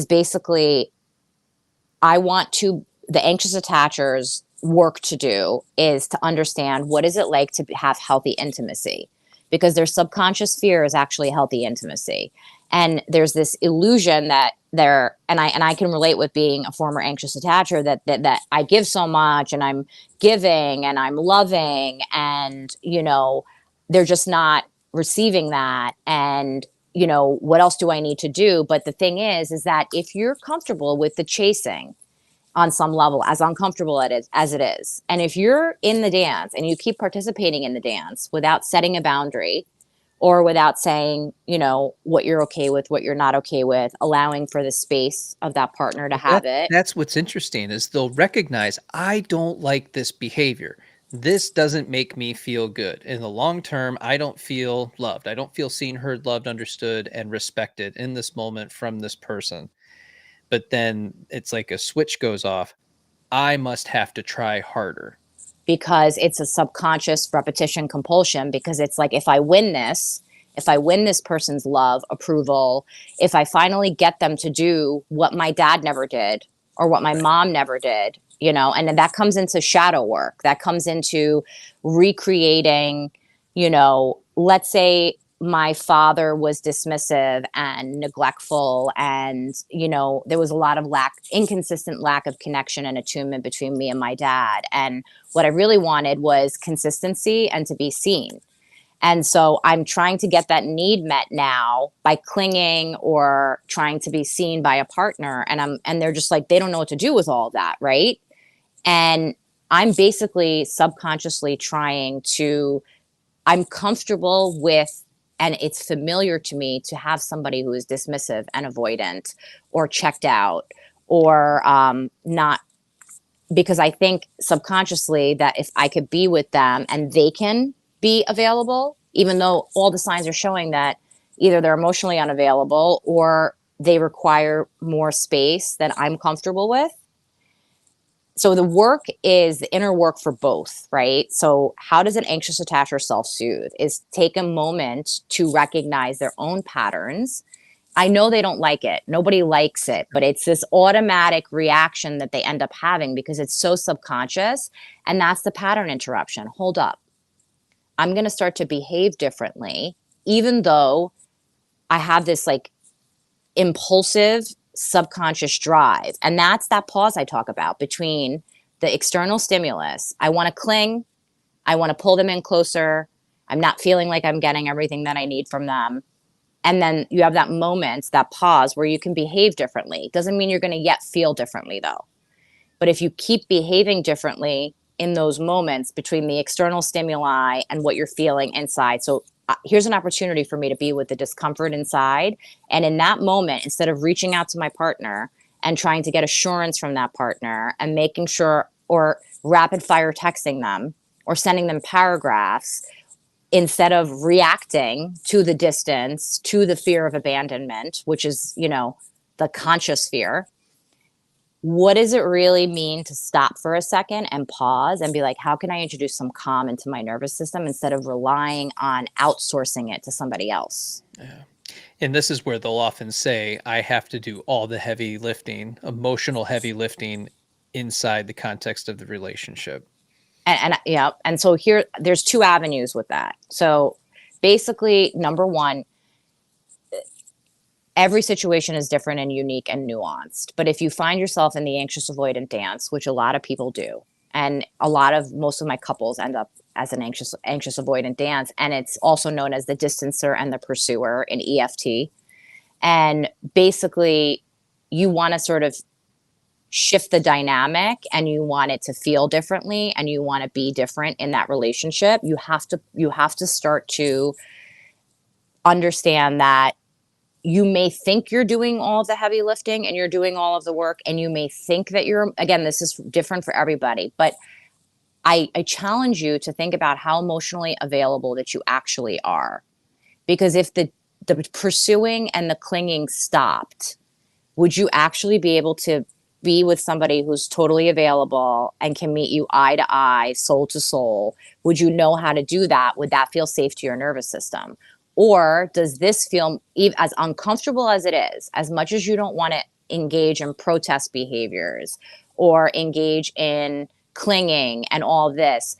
basically, the anxious attachers work to do is to understand what is it like to have healthy intimacy, because their subconscious fear is actually healthy intimacy. And there's this illusion that I can relate with being a former anxious attacher, that I give so much, and I'm giving and I'm loving, and they're just not receiving that. And what else do I need to do? But the thing is that if you're comfortable with the chasing on some level, as uncomfortable as it is, and if you're in the dance and you keep participating in the dance without setting a boundary, or without saying, what you're okay with, what you're not okay with, allowing for the space of that partner to Well, have it. that's what's interesting, is they'll recognize, I don't like this behavior. This doesn't make me feel good. In the long term, I don't feel loved. I don't feel seen, heard, loved, understood, and respected in this moment from this person. But then it's like a switch goes off. I must have to try harder. Because it's a subconscious repetition compulsion, because it's like, if I win this person's love, approval, if I finally get them to do what my dad never did, or what my mom never did, and then that comes into shadow work, that comes into recreating, let's say my father was dismissive and neglectful, and there was a lot of inconsistent lack of connection and attunement between me and my dad. And what I really wanted was consistency and to be seen. And so I'm trying to get that need met now by clinging or trying to be seen by a partner. And they're just like, they don't know what to do with all of that, right? And I'm basically subconsciously I'm comfortable with, and it's familiar to me to have somebody who is dismissive and avoidant, or checked out, or not, because I think subconsciously that if I could be with them and they can be available, even though all the signs are showing that either they're emotionally unavailable or they require more space than I'm comfortable with. So the work is the inner work for both, right? So how does an anxious attacher self-soothe? Is take a moment to recognize their own patterns. I know they don't like it. Nobody likes it, but it's this automatic reaction that they end up having because it's so subconscious. And that's the pattern interruption. Hold up. I'm going to start to behave differently, even though I have this like impulsive subconscious drive. And that's that pause I talk about between the external stimulus. I want to cling. I want to pull them in closer. I'm not feeling like I'm getting everything that I need from them. And then you have that moment, that pause where you can behave differently. It doesn't mean you're going to yet feel differently though. But if you keep behaving differently in those moments between the external stimuli and what you're feeling inside. So here's an opportunity for me to be with the discomfort inside. And in that moment, instead of reaching out to my partner and trying to get assurance from that partner and making sure, or rapid fire texting them or sending them paragraphs, instead of reacting to the distance, to the fear of abandonment, which is, the conscious fear, what does it really mean to stop for a second and pause and be like, how can I introduce some calm into my nervous system instead of relying on outsourcing it to somebody else? Yeah. And this is where they'll often say, I have to do all the heavy lifting, emotional heavy lifting inside the context of the relationship. And so here, there's two avenues with that. So basically, number one, every situation is different and unique and nuanced. But if you find yourself in the anxious avoidant dance, which a lot of people do, and most of my couples end up as an anxious avoidant dance, and it's also known as the distancer and the pursuer in EFT. And basically, you want to sort of shift the dynamic, and you want it to feel differently, and you want to be different in that relationship. You have to start to understand that you may think you're doing all of the heavy lifting and you're doing all of the work, and you may think that you're, again, this is different for everybody, but I challenge you to think about how emotionally available that you actually are. Because if the pursuing and the clinging stopped, would you actually be able to be with somebody who's totally available and can meet you eye to eye, soul to soul? Would you know how to do that? Would that feel safe to your nervous system? Or does this feel, as uncomfortable as it is, as much as you don't want to engage in protest behaviors or engage in clinging and all this,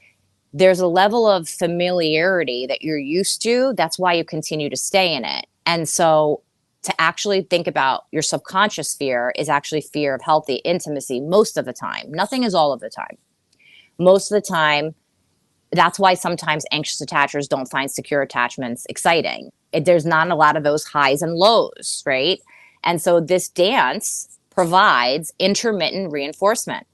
there's a level of familiarity that you're used to. That's why you continue to stay in it. And so to actually think about your subconscious fear is actually fear of healthy intimacy most of the time. Nothing is all of the time. Most of the time, that's why sometimes anxious attachers don't find secure attachments exciting. There's not a lot of those highs and lows, right? And so this dance provides intermittent reinforcement.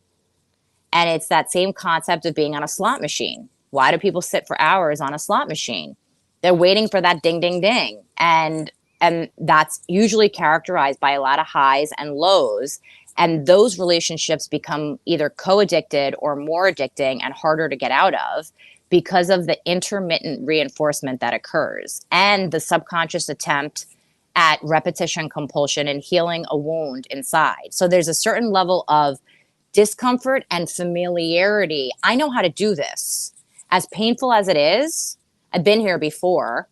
And it's that same concept of being on a slot machine. Why do people sit for hours on a slot machine? They're waiting for that ding, ding, ding. And that's usually characterized by a lot of highs and lows. And those relationships become either co-addicted or more addicting and harder to get out of because of the intermittent reinforcement that occurs and the subconscious attempt at repetition compulsion and healing a wound inside. So there's a certain level of discomfort and familiarity. I know how to do this. As painful as it is, I've been here before,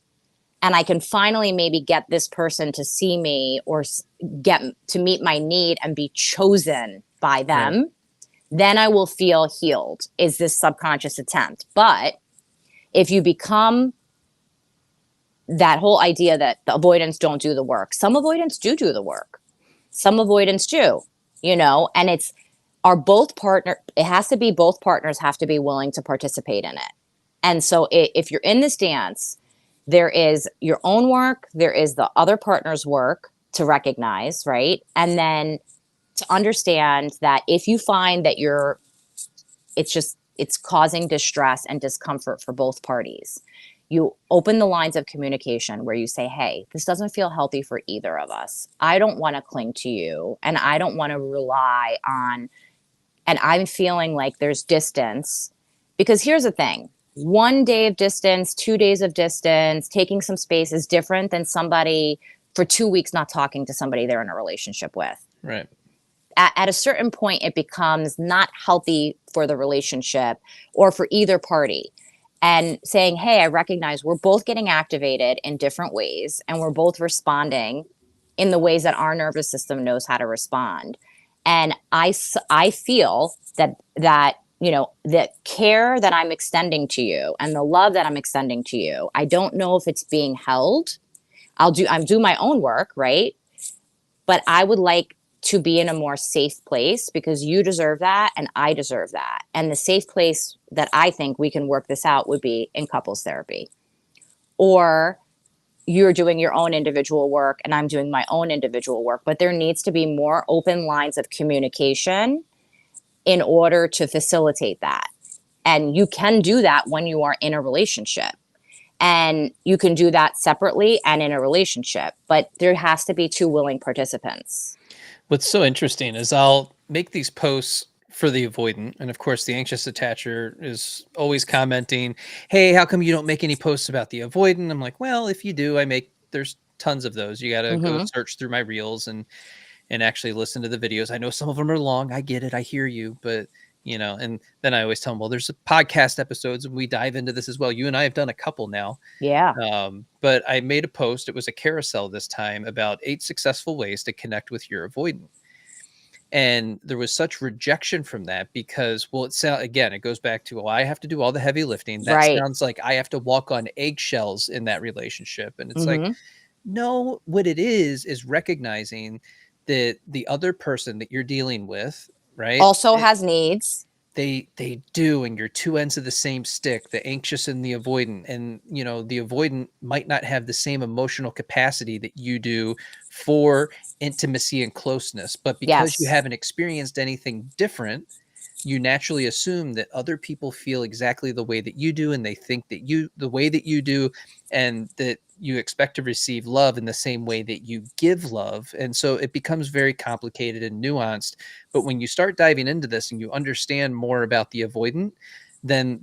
and I can finally maybe get this person to see me or get to meet my need and be chosen by them. Right. Then I will feel healed, is this subconscious attempt. But if you become that whole idea that the avoidants don't do the work, some avoidants do the work. Some avoidants do, and it has to be both partners have to be willing to participate in it. And so if you're in this dance, there is your own work, there is the other partner's work to recognize, right? And then to understand that if you find that it's causing distress and discomfort for both parties, you open the lines of communication where you say, hey, this doesn't feel healthy for either of us. I don't want to cling to you, and I don't want to rely on, and I'm feeling like there's distance. Because here's the thing. 1 day of distance, 2 days of distance, taking some space is different than somebody for 2 weeks not talking to somebody they're in a relationship with. Right. At a certain point, it becomes not healthy for the relationship or for either party. And saying, hey, I recognize we're both getting activated in different ways, and we're both responding in the ways that our nervous system knows how to respond. And I feel that the care that I'm extending to you and the love that I'm extending to you, I don't know if it's being held. I'm doing my own work, right? But I would like to be in a more safe place because you deserve that and I deserve that. And the safe place that I think we can work this out would be in couples therapy. Or you're doing your own individual work and I'm doing my own individual work. But there needs to be more open lines of communication in order to facilitate that. And you can do that when you are in a relationship. And you can do that separately and in a relationship. But there has to be two willing participants. What's so interesting is I'll make these posts for the avoidant. And of course, the anxious attacher is always commenting, hey, how come you don't make any posts about the avoidant? I'm like, well, if you do, there's tons of those. You got to go search through my reels and actually listen to the videos. I know some of them are long. I get it. I hear you. But, and then I always tell them, well, there's podcast episodes and we dive into this as well. You and I have done a couple now. Yeah. But I made a post. It was a carousel this time about 8 successful ways to connect with your avoidant. And there was such rejection from that because, well, it goes back to, well, I have to do all the heavy lifting. That Right. sounds like I have to walk on eggshells in that relationship. And it's like, no, what it is recognizing that the other person that you're dealing with, right, also has needs. they do, and you're two ends of the same stick, the anxious and the avoidant. And the avoidant might not have the same emotional capacity that you do for intimacy and closeness, but because you Yes. haven't experienced anything different, you naturally assume that other people feel exactly the way that you do, and they think that you the way that you do, and that you expect to receive love in the same way that you give love. And so it becomes very complicated and nuanced. But when you start diving into this and you understand more about the avoidant, then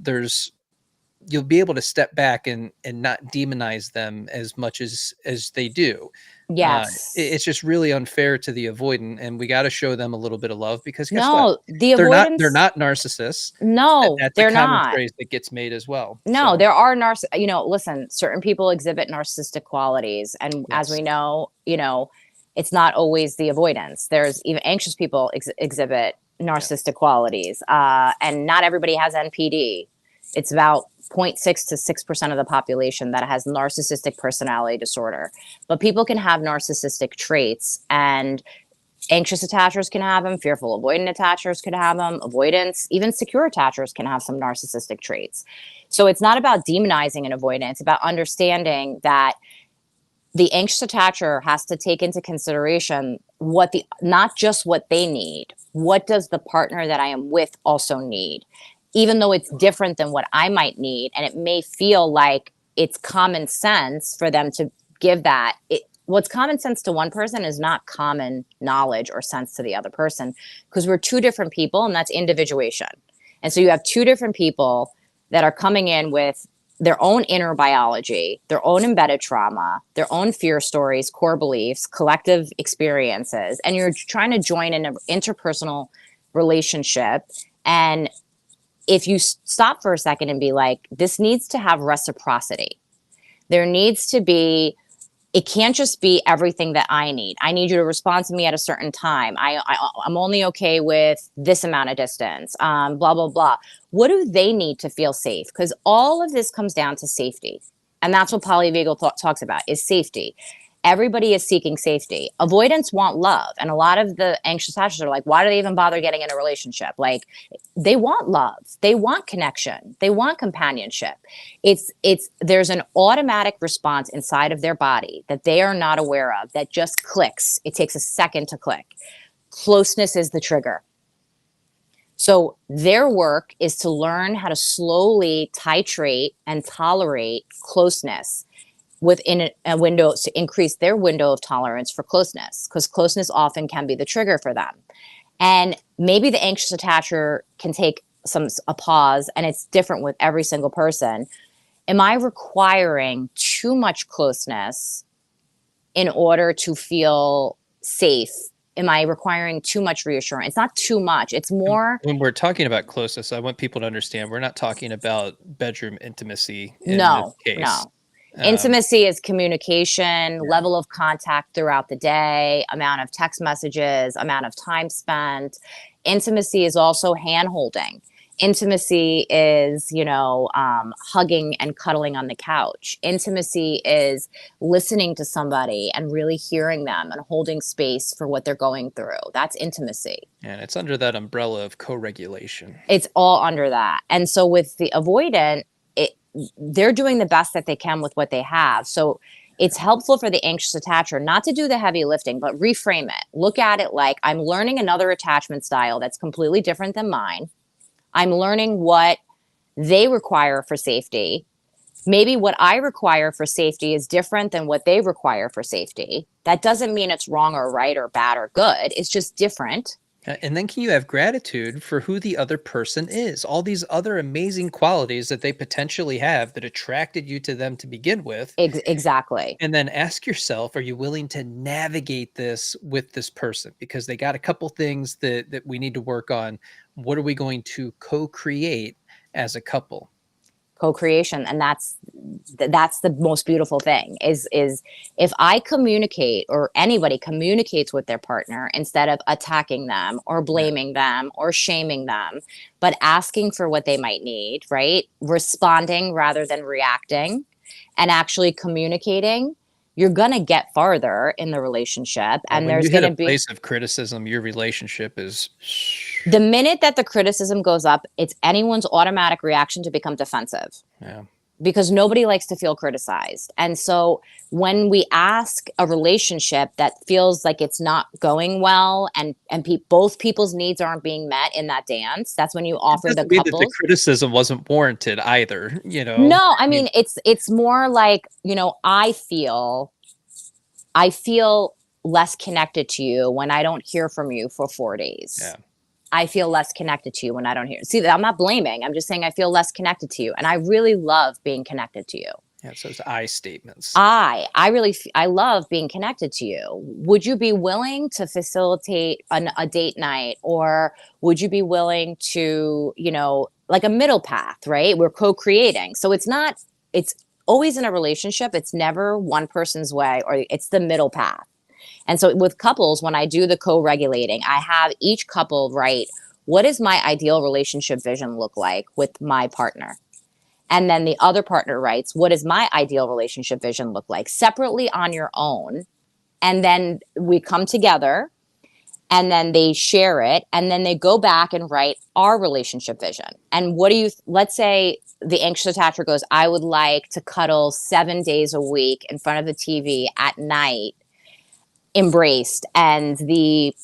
you'll be able to step back and not demonize them as much as they do. It's Yes. just really unfair to the avoidant, and we got to show them a little bit of love, because guess what? No, the They're avoidance. not narcissists. No, That's a they're common not. phrase that gets made as well. No, So, there are listen, certain people exhibit narcissistic qualities. And as yes. we know, it's not always the avoidance. There's even anxious people exhibit Yeah. narcissistic qualities. And not everybody has NPD. It's about 0.6 to 6% of the population that has narcissistic personality disorder. But people can have narcissistic traits, and anxious attachers can have them, fearful avoidant attachers can have them, avoidance, even secure attachers can have some narcissistic traits. So it's not about demonizing an avoidant, it's about understanding that the anxious attacher has to take into consideration not just what they need, what does the partner that I am with also need, even though it's different than what I might need. And it may feel like it's common sense for them to give that. What's common sense to one person is not common knowledge or sense to the other person, because we're two different people, and that's individuation. And so you have two different people that are coming in with their own inner biology, their own embedded trauma, their own fear stories, core beliefs, collective experiences, and you're trying to join in an interpersonal relationship. And if you stop for a second and be like, this needs to have reciprocity. There needs to be, it can't just be everything that I need. I need you to respond to me at a certain time. I'm only okay with this amount of distance, blah, blah, blah. What do they need to feel safe? Because all of this comes down to safety. And that's what polyvagal talks about, is safety. Everybody is seeking safety. Avoidants want love. And a lot of the anxious attachers are like, why do they even bother getting in a relationship? Like, they want love. They want connection. They want companionship. There's an automatic response inside of their body that they are not aware of that just clicks. It takes a second to click. Closeness is the trigger. So their work is to learn how to slowly titrate and tolerate closeness within a window, to increase their window of tolerance for closeness, because closeness often can be the trigger for them. And maybe the anxious attacher can take a pause, and it's different with every single person. Am I requiring too much closeness in order to feel safe? Am I requiring too much reassurance? It's not too much. It's And more. when we're talking about closeness, I want people to understand we're not talking about bedroom intimacy in this No, case. no. Um, Intimacy is communication, yeah. level of contact throughout the day, amount of text messages, amount of time spent. Intimacy is also hand holding. Intimacy is, hugging and cuddling on the couch. Intimacy is listening to somebody and really hearing them and holding space for what they're going through. That's intimacy. And it's under that umbrella of co-regulation. It's all under that. And so with the avoidant, they're doing the best that they can with what they have. So it's helpful for the anxious attacher not to do the heavy lifting, but reframe it. Look at it like, I'm learning another attachment style that's completely different than mine. I'm learning what they require for safety. Maybe what I require for safety is different than what they require for safety. That doesn't mean it's wrong or right or bad or good. It's just different. And then can you have gratitude for who the other person is? All these other amazing qualities that they potentially have that attracted you to them to begin with. Exactly. And then ask yourself, are you willing to navigate this with this person? Because they got a couple things that we need to work on. What are we going to co-create as a couple? Co-creation. And that's the most beautiful thing is if I communicate, or anybody communicates with their partner, instead of attacking them or Yeah. blaming them or shaming them, but asking for what they might need, right? Responding rather than reacting, and actually communicating, you're going to get farther in the relationship. Yeah, And when there's you going hit to a be place of criticism, your relationship is the minute that the criticism goes up, it's anyone's automatic reaction to become defensive yeah. because nobody likes to feel criticized. And so when we ask a relationship that feels like it's not going well and both people's needs aren't being met in that dance, that's when you It offer the doesn't mean that the couples. criticism wasn't warranted either, you know? No, I I mean, mean it's more like, I feel less connected to you when I don't hear from you for 4 days. yeah. I feel less connected to you when I don't hear. See, I'm not blaming. I'm just saying I feel less connected to you, and I really love being connected to you. Yeah, it's those I statements. I love being connected to you. Would you be willing to facilitate a date night, or would you be willing to, like a middle path, right? We're co-creating. So it's always in a relationship. It's never one person's way, or it's the middle path. And so with couples, when I do the co-regulating, I have each couple write, what does my ideal relationship vision look like with my partner? And then the other partner writes, what does my ideal relationship vision look like separately on your own? And then we come together and then they share it. And then they go back and write our relationship vision. And let's say the anxious attacher goes, I would like to cuddle 7 days a week in front of the TV at night, embraced. And the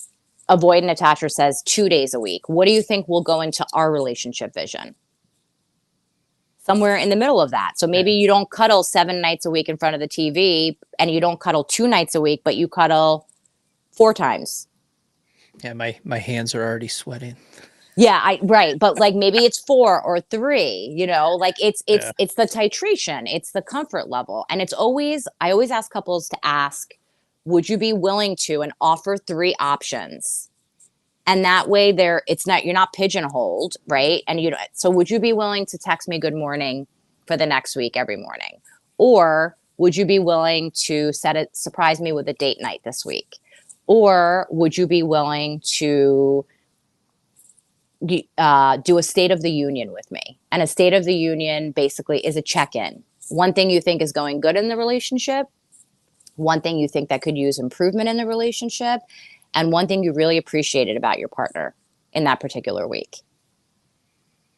avoidant attacher says 2 days a week. What do you think will go into our relationship vision? Somewhere in the middle of that. So maybe Yeah. you don't cuddle 7 nights a week in front of the TV, and you don't cuddle 2 nights a week, but you cuddle 4 times. Yeah, my hands are already sweating. Yeah, right. But like maybe it's 4 or 3, like it's Yeah. it's it's the titration, it's the comfort level. And I always ask couples to ask, would you be willing to, and offer 3 options? And that way you're not pigeonholed, right? And so would you be willing to text me good morning for the next week every morning? Or would you be willing to surprise me with a date night this week? Or would you be willing to do a state of the union with me? And a state of the union basically is a check-in. One thing you think is going good in the relationship, one thing you think that could use improvement in the relationship, and one thing you really appreciated about your partner in that particular week.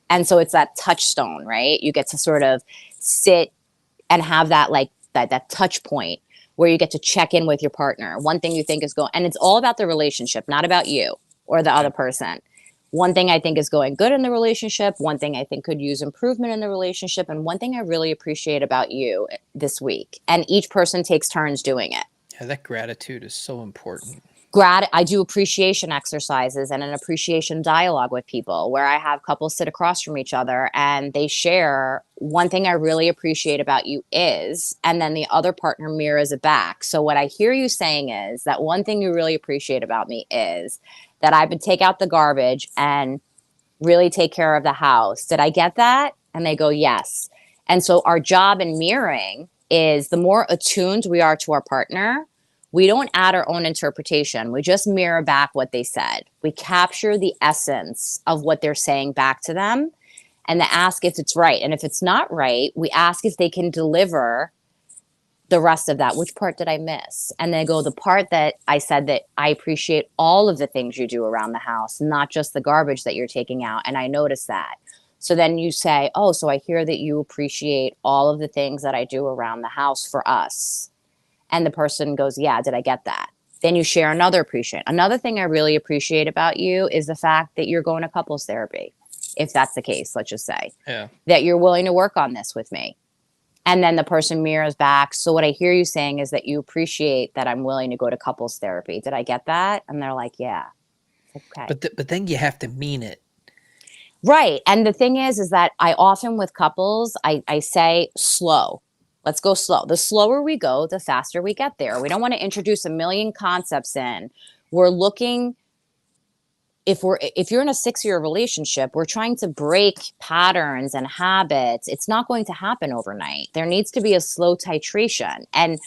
And so it's that touchstone, right? You get to sort of sit and have that like that touch point where you get to check in with your partner. One thing you think is going, and it's all about the relationship, not about you or the Yeah. other person. One thing I think is going good in the relationship, one thing I think could use improvement in the relationship, and one thing I really appreciate about you this week. And each person takes turns doing it. Yeah, that gratitude is so important. I do appreciation exercises and an appreciation dialogue with people where I have couples sit across from each other and they share, one thing I really appreciate about you is, and then the other partner mirrors it back. So what I hear you saying is that one thing you really appreciate about me is that I would take out the garbage and really take care of the house. Did I get that? And they go, yes. And so our job in mirroring is, the more attuned we are to our partner, we don't add our own interpretation. We just mirror back what they said. We capture the essence of what they're saying back to them and they ask if it's right. And if it's not right, we ask if they can deliver the rest of that. Which part did I miss? And they go, the part that I said that I appreciate all of the things you do around the house, not just the garbage that you're taking out. And I noticed that. So then you say, oh, so I hear that you appreciate all of the things that I do around the house for us. And the person goes, yeah, did I get that? Then you share another appreciation. Another thing I really appreciate about you is the fact that you're going to couples therapy. If that's the case, let's just say Yeah. that you're willing to work on this with me. And then the person mirrors back. So what I hear you saying is that you appreciate that I'm willing to go to couples therapy. Did I get that? And they're like, yeah. Okay. But then you have to mean it. Right. And the thing is that I often with couples, I say slow. Let's go slow. The slower we go, the faster we get there. We don't want to introduce a million concepts in. We're looking, if you're in a 6-year relationship, we're trying to break patterns and habits. It's not going to happen overnight. There needs to be a slow titration. And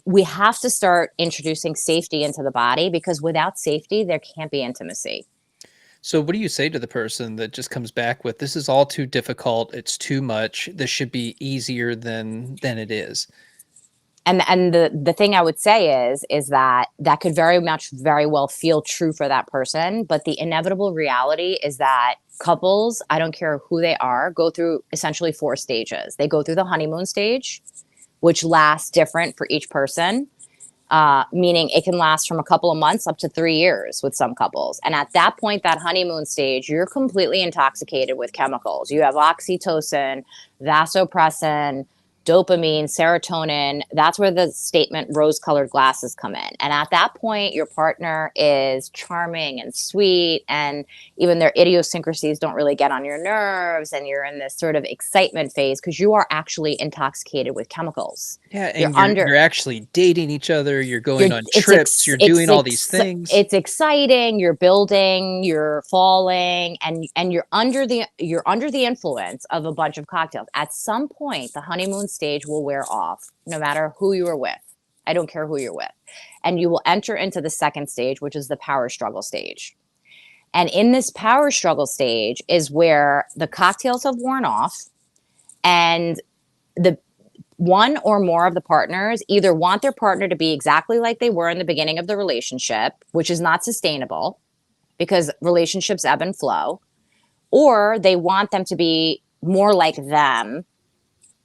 we have to start introducing safety into the body, because without safety, there can't be intimacy. So what do you say to the person that just comes back with, this is all too difficult, it's too much, this should be easier than it is? And the thing I would say is that that could very well feel true for that person, but the inevitable reality is that couples, I don't care who they are, go through essentially 4 stages. They go through the honeymoon stage, which lasts different for each person, meaning it can last from a couple of months up to 3 years with some couples. And at that point, that honeymoon stage, you're completely intoxicated with chemicals. You have oxytocin, vasopressin, dopamine, serotonin. That's where the statement rose colored glasses come in. And at that point, your partner is charming and sweet, and even their idiosyncrasies don't really get on your nerves. And you're in this sort of excitement phase because you are actually intoxicated with chemicals. Yeah, You're and you're under actually dating each other, you're you're going on trips, you're doing all these things. it's exciting, you're building, you're falling, and you're under the influence of a bunch of cocktails. At some point the honeymoon stage will wear off, no matter who you are with. I don't care who you're with. And you will enter into the second stage, which is the power struggle stage. And in this power struggle stage is where the cocktails have worn off, and the one or more of the partners either want their partner to be exactly like they were in the beginning of the relationship, which is not sustainable because relationships ebb and flow, or they want them to be more like them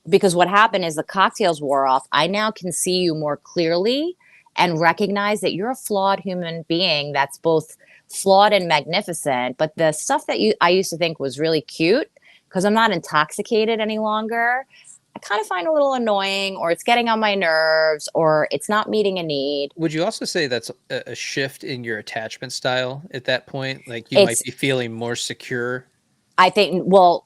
because what happened is the cocktails wore off. I now can see you more clearly and recognize that you're a flawed human being that's both flawed and magnificent. But the stuff that I used to think was really cute, because I'm not intoxicated any longer, I kind of find a little annoying, or it's getting on my nerves, or it's not meeting a need. Would you also say that's a shift in your attachment style at that point? Like you might It's, be feeling more secure? I think, well,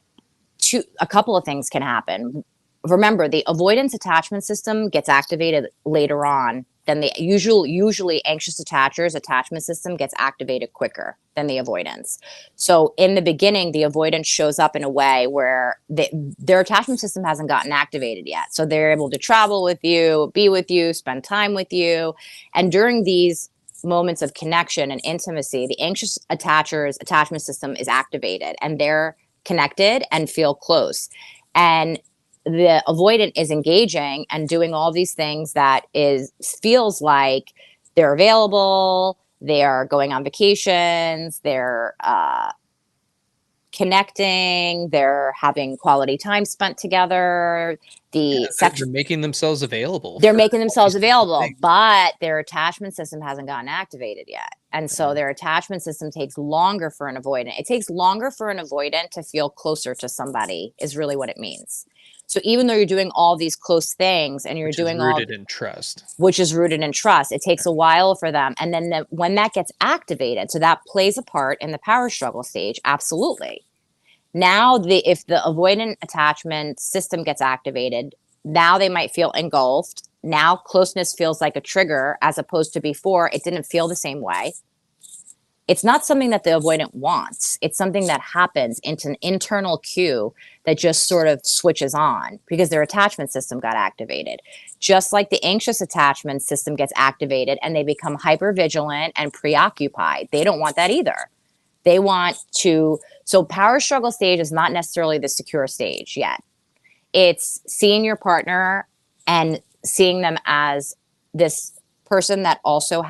a couple of things can happen. Remember, the avoidance attachment system gets activated later on than the usually anxious attachers attachment system gets activated quicker than the avoidance. So in the beginning, the avoidance shows up in a way where their attachment system hasn't gotten activated yet. So they're able to travel with you, be with you, spend time with you. And during these moments of connection and intimacy, the anxious attachers attachment system is activated and they're connected and feel close. And the avoidant is engaging and doing all these things that feels like they're available, they are going on vacations, they're connecting, they're having quality time spent together. Yeah, The they're making themselves available They're for making all these themselves different available, things. but their attachment system hasn't gotten activated yet. And so Yeah. their attachment system takes longer for an avoidant. It takes longer for an avoidant to feel closer to somebody, is really what it means. So even though you're doing all these close things and you're Which is doing all, rooted in trust. which is rooted in trust, it takes a while for them. And then when that gets activated, so that plays a part in the power struggle stage, absolutely. Now, if the avoidant attachment system gets activated, now they might feel engulfed. Now closeness feels like a trigger as opposed to before it didn't feel the same way. It's not something that the avoidant wants. It's something that happens. It's an internal cue that just sort of switches on because their attachment system got activated. Just like the anxious attachment system gets activated and they become hypervigilant and preoccupied. They don't want that either. They want to, so power struggle stage is not necessarily the secure stage yet. It's seeing your partner and seeing them as this person that also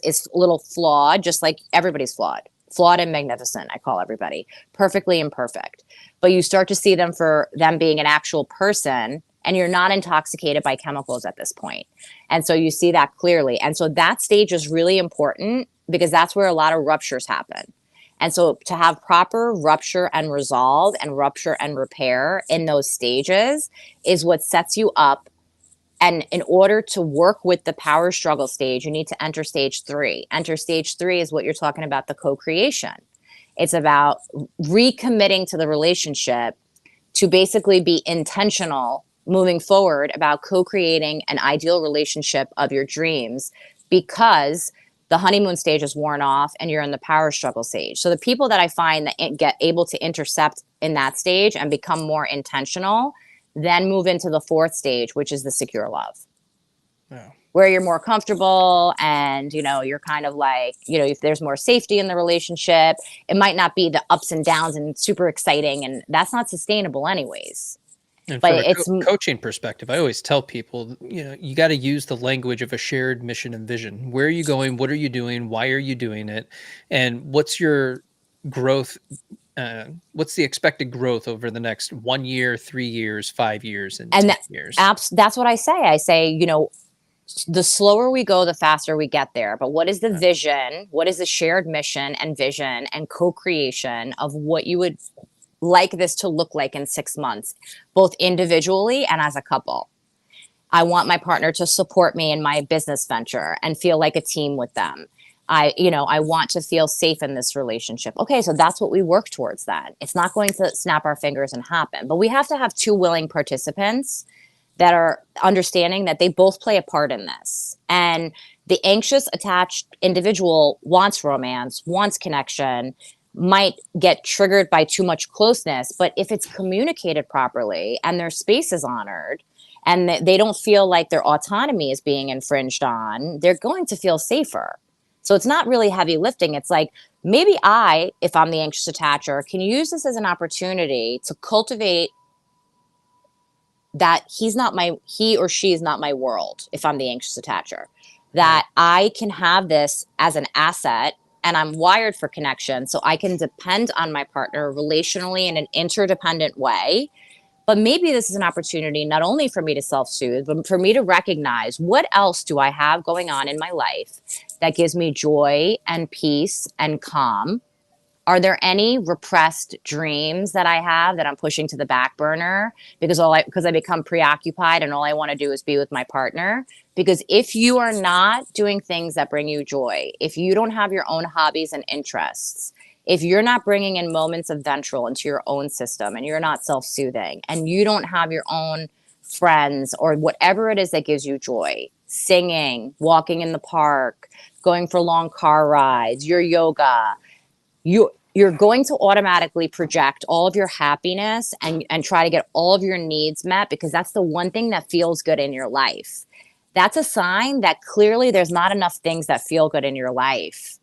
is a little flawed, just like everybody's flawed and magnificent. I call everybody perfectly imperfect, but you start to see them for them being an actual person, and you're not intoxicated by chemicals at this point. And so you see that clearly. And so that stage is really important because that's where a lot of ruptures happen. And so to have proper rupture and resolve and rupture and repair in those stages is what sets you up. And in order to work with the power struggle stage, you need to enter stage 3. Enter stage 3 is what you're talking about, the co-creation. It's about recommitting to the relationship to basically be intentional moving forward about co-creating an ideal relationship of your dreams, because the honeymoon stage is worn off and you're in the power struggle stage. So the people that I find that get able to intercept in that stage and become more intentional then move into the 4th stage, which is the secure love. Oh. Where you're more comfortable and, you're kind of like, if there's more safety in the relationship, it might not be the ups and downs and super exciting, and that's not sustainable anyways. And But from a it's coaching perspective, I always tell people, you got to use the language of a shared mission and vision. Where are you going? What are you doing? Why are you doing it? And what's your growth? What's the expected growth over the next 1 year, 3 years, 5 years, and and 10 years? that's what I say. I say, the slower we go, the faster we get there. But what is the vision? What is the shared mission and vision and co-creation of what you would like this to look like in 6 months, both individually and as a couple? I want my partner to support me in my business venture and feel like a team with them. I want to feel safe in this relationship. Okay, so that's what we work towards then. It's not going to snap our fingers and happen, but we have to have two willing participants that are understanding that they both play a part in this. And the anxious attached individual wants romance, wants connection, might get triggered by too much closeness. But if it's communicated properly and their space is honored and they don't feel like their autonomy is being infringed on, they're going to feel safer. So it's not really heavy lifting. It's like, maybe if I'm the anxious attacher, can use this as an opportunity to cultivate that he or she is not my world if I'm the anxious attacher. That I can have this as an asset, and I'm wired for connection, so I can depend on my partner relationally in an interdependent way. But maybe this is an opportunity not only for me to self-soothe, but for me to recognize, what else do I have going on in my life that gives me joy and peace and calm? Are there any repressed dreams that I have that I'm pushing to the back burner because I become preoccupied and all I want to do is be with my partner? Because if you are not doing things that bring you joy, if you don't have your own hobbies and interests, if you're not bringing in moments of ventral into your own system, and you're not self-soothing, and you don't have your own friends or whatever it is that gives you joy, singing, walking in the park, going for long car rides, your yoga, you're going to automatically project all of your happiness and try to get all of your needs met, because that's the one thing that feels good in your life. That's a sign that clearly there's not enough things that feel good in your life,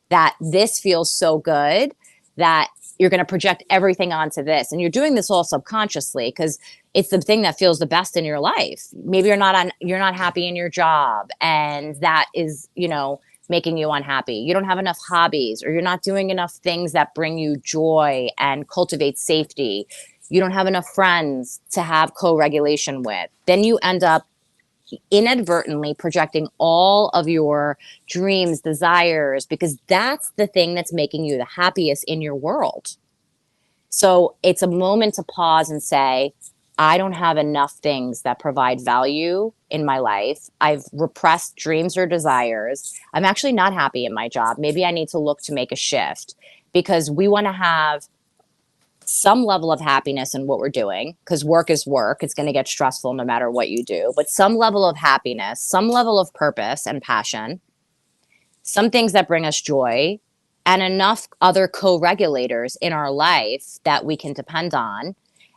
that this feels so good that you're going to project everything onto this. And you're doing this all subconsciously because it's the thing that feels the best in your life. Maybe you're not happy in your job, and that is, making you unhappy. You don't have enough hobbies, or you're not doing enough things that bring you joy and cultivate safety. You don't have enough friends to have co-regulation with. Then you end up inadvertently projecting all of your dreams, desires, because that's the thing that's making you the happiest in your world. So it's a moment to pause and say, I don't have enough things that provide value in my life. I've repressed dreams or desires. I'm actually not happy in my job. Maybe I need to look to make a shift, because we want to have some level of happiness in what we're doing, because work is work. It's going to get stressful no matter what you do, but some level of happiness, some level of purpose and passion, some things that bring us joy, and enough other co-regulators in our life that we can depend on,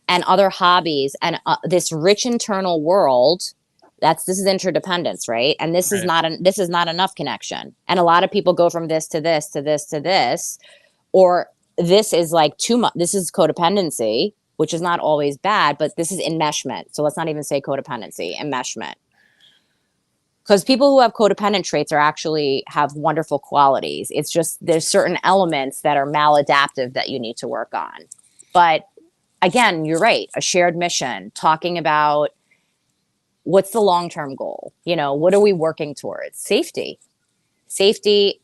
and other hobbies, and this rich internal world. This is interdependence, right? And this is not enough connection. And a lot of people go from this to this to this to this, or this is like too much. This is codependency, which is not always bad, but this is enmeshment. So let's not even say codependency, enmeshment. Because people who have codependent traits actually have wonderful qualities. It's just there's certain elements that are maladaptive that you need to work on. But again, you're right. A shared mission, talking about what's the long-term goal? What are we working towards? Safety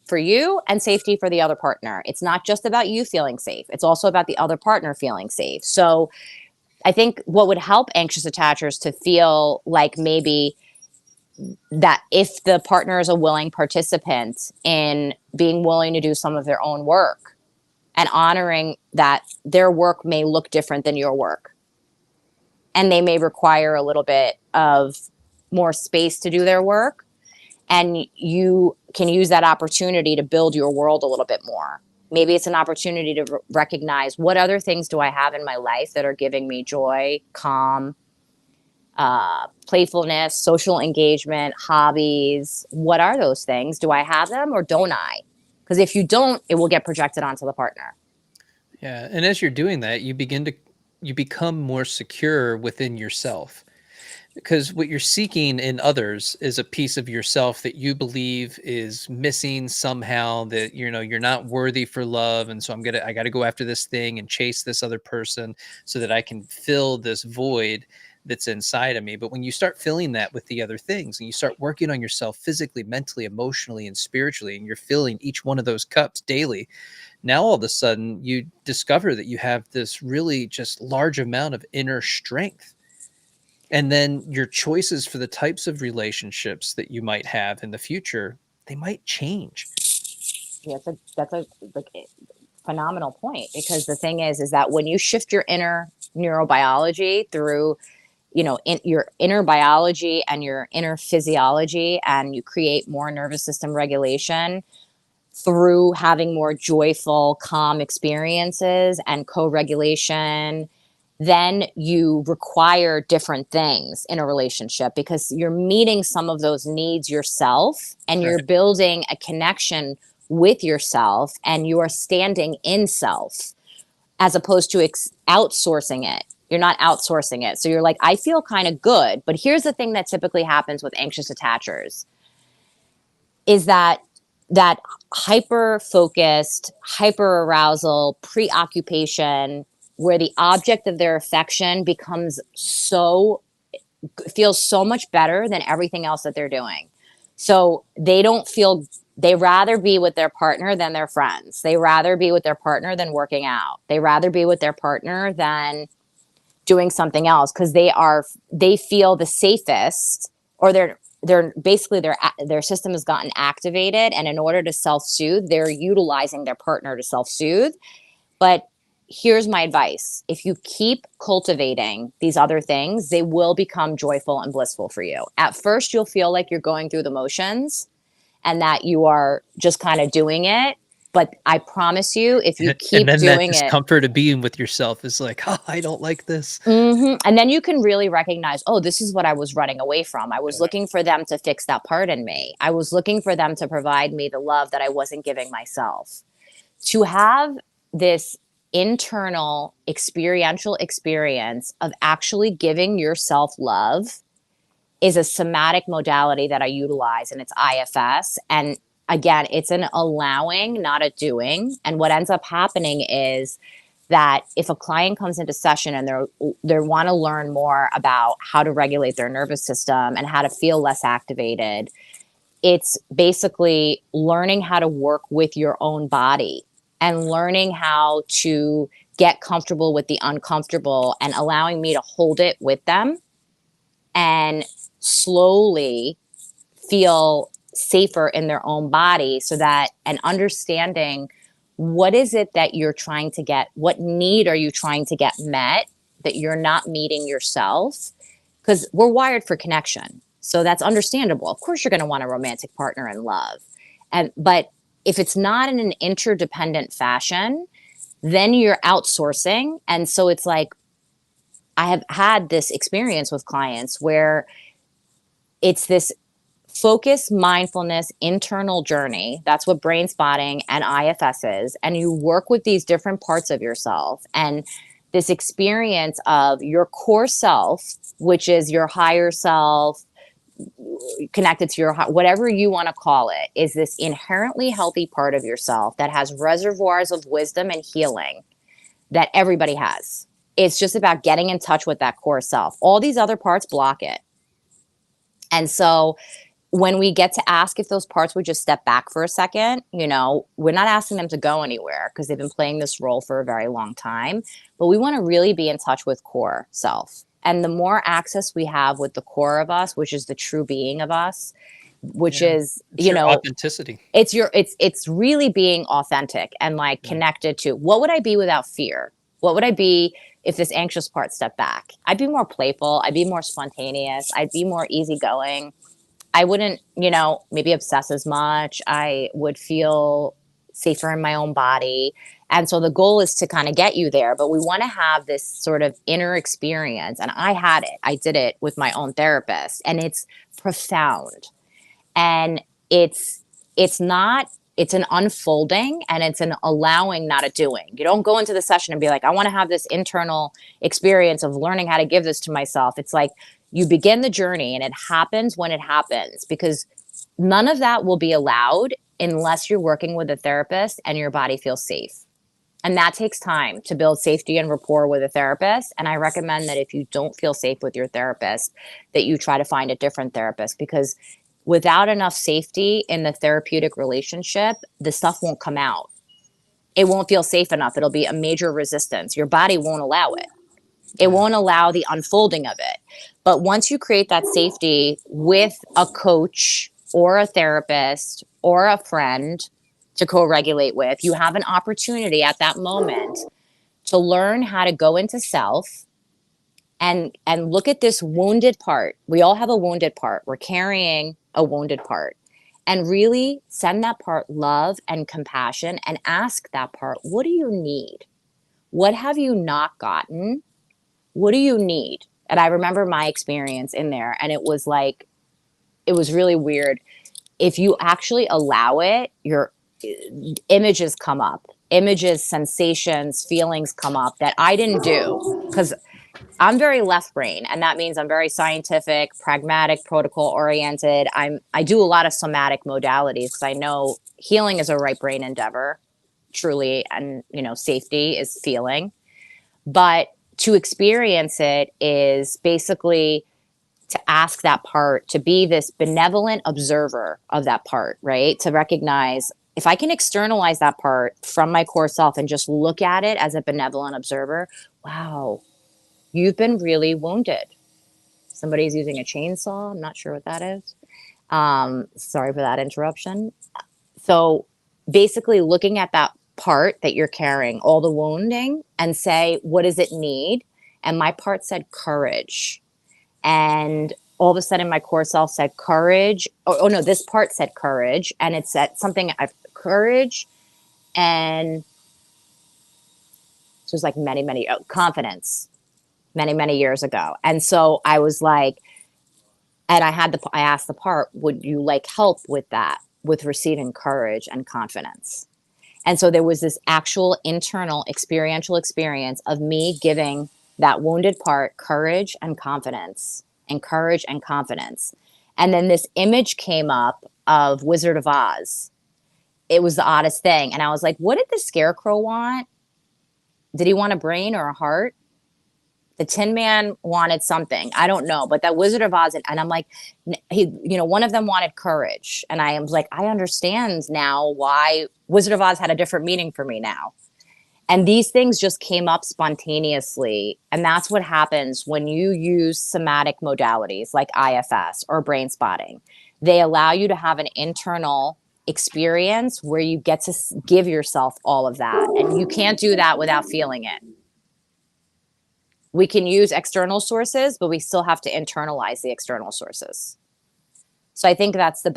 for you and safety for the other partner. It's not just about you feeling safe. It's also about the other partner feeling safe. So I think what would help anxious attachers to feel like maybe that if the partner is a willing participant in being willing to do some of their own work, and honoring that their work may look different than your work, and they may require a little bit of more space to do their work, and you can use that opportunity to build your world a little bit more. Maybe it's an opportunity to recognize, what other things do I have in my life that are giving me joy, calm, playfulness, social engagement, hobbies. What are those things? Do I have them or don't I? Because if you don't, it will get projected onto the partner. Yeah, and as you're doing that, you begin to you become more secure within yourself, because what you're seeking in others is a piece of yourself that you believe is missing somehow, that you're not worthy for love, and so I got to go after this thing and chase this other person so that I can fill this void that's inside of me. But when you start filling that with the other things and you start working on yourself physically, mentally, emotionally, and spiritually, and you're filling each one of those cups daily, now all of a sudden you discover that you have this really just large amount of inner strength. And then your choices for the types of relationships that you might have in the future, they might change. Yeah, that's a like phenomenal point, because the thing is that when you shift your inner neurobiology through, in your inner biology and your inner physiology, and you create more nervous system regulation through having more joyful, calm experiences and co-regulation, then you require different things in a relationship, because you're meeting some of those needs yourself, and you're Right. building a connection with yourself, and you are standing in self, as opposed to outsourcing it. You're not outsourcing it. So you're like, I feel kind of good. But here's the thing that typically happens with anxious attachers is that hyper focused, hyper arousal, preoccupation, where the object of their affection becomes feels so much better than everything else that they're doing. So they rather be with their partner than their friends. They rather be with their partner than working out. They rather be with their partner than doing something else, because they feel the safest, or they're basically their system has gotten activated, and in order to self-soothe, they're utilizing their partner to self-soothe. But here's my advice: if you keep cultivating these other things, they will become joyful and blissful for you. At first you'll feel like you're going through the motions and that you are just kind of doing it, but I promise you, if you And keep then that doing it. discomfort of being with yourself is like, oh, I don't like this. And then you can really recognize, oh, this is what I was running away from. I was Yeah. looking for them to fix that part in me. I was looking for them to provide me the love that I wasn't giving myself. To have this internal experiential experience of actually giving yourself love is a somatic modality that I utilize, and it's IFS. And again, it's an allowing, not a doing. And what ends up happening is that if a client comes into session and they want to learn more about how to regulate their nervous system and how to feel less activated, it's basically learning how to work with your own body and learning how to get comfortable with the uncomfortable and allowing me to hold it with them and slowly feel safer in their own body, so that, and understanding what is it that you're trying to get, what need are you trying to get met that you're not meeting yourself, because we're wired for connection, so that's understandable. Of course you're going to want a romantic partner in love, but if it's not in an interdependent fashion, then you're outsourcing. And so it's like, I have had this experience with clients where it's this focus, mindfulness, internal journey. That's what brain spotting and IFS is. And you work with these different parts of yourself. And this experience of your core self, which is your higher self, connected to your heart, whatever you want to call it, is this inherently healthy part of yourself that has reservoirs of wisdom and healing that everybody has. It's just about getting in touch with that core self. All these other parts block it. And so when we get to ask if those parts would just step back for a second, we're not asking them to go anywhere because they've been playing this role for a very long time. But we want to really be in touch with core self. And the more access we have with the core of us, which is the true being of us, which Yeah. is, It's your authenticity. it's really being authentic and like Yeah. connected to, what would I be without fear? What would I be if this anxious part stepped back? I'd be more playful. I'd be more spontaneous. I'd be more easygoing. I wouldn't, maybe obsess as much. I would feel safer in my own body. And so the goal is to kind of get you there, but we want to have this sort of inner experience. And I had it. I did it with my own therapist, and it's profound. And it's not it's an unfolding and it's an allowing, not a doing. You don't go into the session and be like, I want to have this internal experience of learning how to give this to myself. It's like you begin the journey and it happens when it happens, because none of that will be allowed unless you're working with a therapist and your body feels safe. And that takes time to build safety and rapport with a therapist. And I recommend that if you don't feel safe with your therapist, that you try to find a different therapist, because without enough safety in the therapeutic relationship, the stuff won't come out. It won't feel safe enough. It'll be a major resistance. Your body won't allow it. It won't allow the unfolding of it. But once you create that safety with a coach or a therapist or a friend to co-regulate with, you have an opportunity at that moment to learn how to go into self and look at this wounded part. We all have a wounded part. We're carrying a wounded part. And really send that part love and compassion and ask that part, what do you need? What have you not gotten? What do you need? And I remember my experience in there, and it was like, it was really weird. If you actually allow it, your images come up, images, sensations, feelings come up that I didn't do, because I'm very left brain, and that means I'm very scientific, pragmatic, protocol oriented. I do a lot of somatic modalities because I know healing is a right brain endeavor, truly, and safety is feeling. But to experience it is basically to ask that part to be this benevolent observer of that part, right? To recognize, if I can externalize that part from my core self and just look at it as a benevolent observer, wow, you've been really wounded. Somebody's using a chainsaw. I'm not sure what that is. Sorry for that interruption. So basically looking at that part that you're carrying, all the wounding, and say, what does it need? And my part said courage. And all of a sudden my core self said courage. Oh no, this part said courage. And it said something, courage. And so it was like confidence, many years ago. And so I was like, and I asked the part, would you like help with that, with receiving courage and confidence? And so there was this actual internal experiential experience of me giving that wounded part courage and confidence, and courage and confidence. And then this image came up of Wizard of Oz. It was the oddest thing. And I was like, what did the scarecrow want? Did he want a brain or a heart? The Tin Man wanted something. I don't know. But that Wizard of Oz, and I'm like, one of them wanted courage. And I am like, I understand now why Wizard of Oz had a different meaning for me now. And these things just came up spontaneously. And that's what happens when you use somatic modalities like IFS or brain spotting. They allow you to have an internal experience where you get to give yourself all of that. And you can't do that without feeling it. We can use external sources, but we still have to internalize the external sources. So I think that's the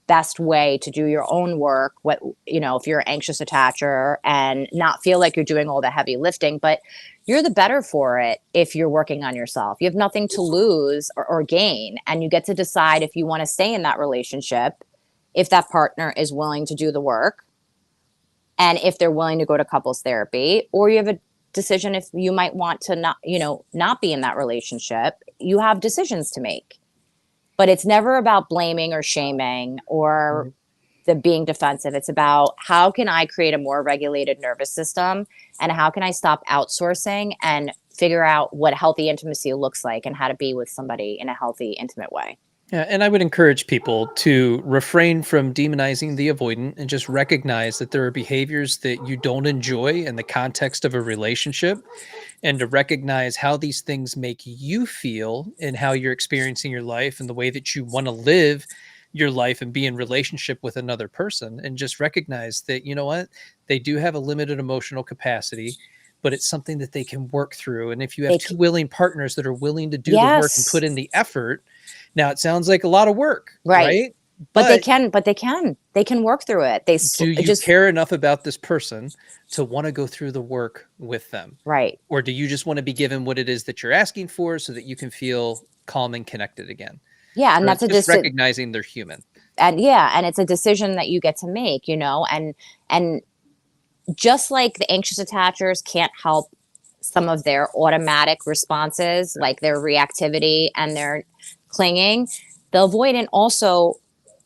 best way to do your own work. If you're an anxious attacher and not feel like you're doing all the heavy lifting, but you're the better for it if you're working on yourself. You have nothing to lose or gain, and you get to decide if you want to stay in that relationship, if that partner is willing to do the work, and if they're willing to go to couples therapy, or you have a decision if you might want to not be in that relationship. You have decisions to make. But it's never about blaming or shaming or the being defensive. It's about, how can I create a more regulated nervous system, and how can I stop outsourcing and figure out what healthy intimacy looks like and how to be with somebody in a healthy, intimate way. Yeah, and I would encourage people to refrain from demonizing the avoidant and just recognize that there are behaviors that you don't enjoy in the context of a relationship, and to recognize how these things make you feel and how you're experiencing your life and the way that you want to live your life and be in relationship with another person, and just recognize that, what, they do have a limited emotional capacity, but it's something that they can work through. And if you have two willing partners that are willing to do the work and put in the effort, now it sounds like a lot of work, right? But they can work through it. Do you care enough about this person to want to go through the work with them? Right. Or do you just want to be given what it is that you're asking for so that you can feel calm and connected again? Yeah. And so that's just recognizing they're human. And yeah, and it's a decision that you get to make, you know, and just like the anxious attachers can't help some of their automatic responses, like their reactivity and their clinging, the avoidant also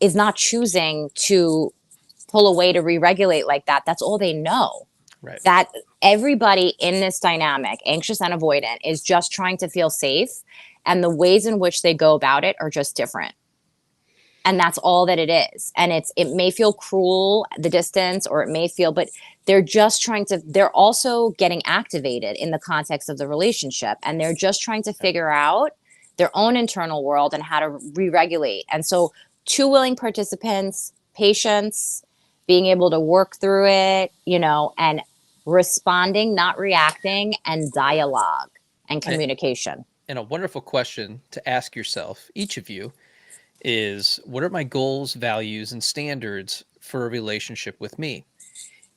is not choosing to pull away to re-regulate like that. That's all they know. Right. That everybody in this dynamic, anxious and avoidant, is just trying to feel safe, and the ways in which they go about it are just different. And that's all that it is. And it may feel cruel, the distance, or it may feel, but they're just trying to, they're also getting activated in the context of the relationship, and they're just trying to figure out their own internal world and how to re-regulate. And so two willing participants, patience, being able to work through it, you know, and responding, not reacting, and dialogue and And, communication. and a wonderful question to ask yourself, each of you, is what are my goals, values, and standards for a relationship with me?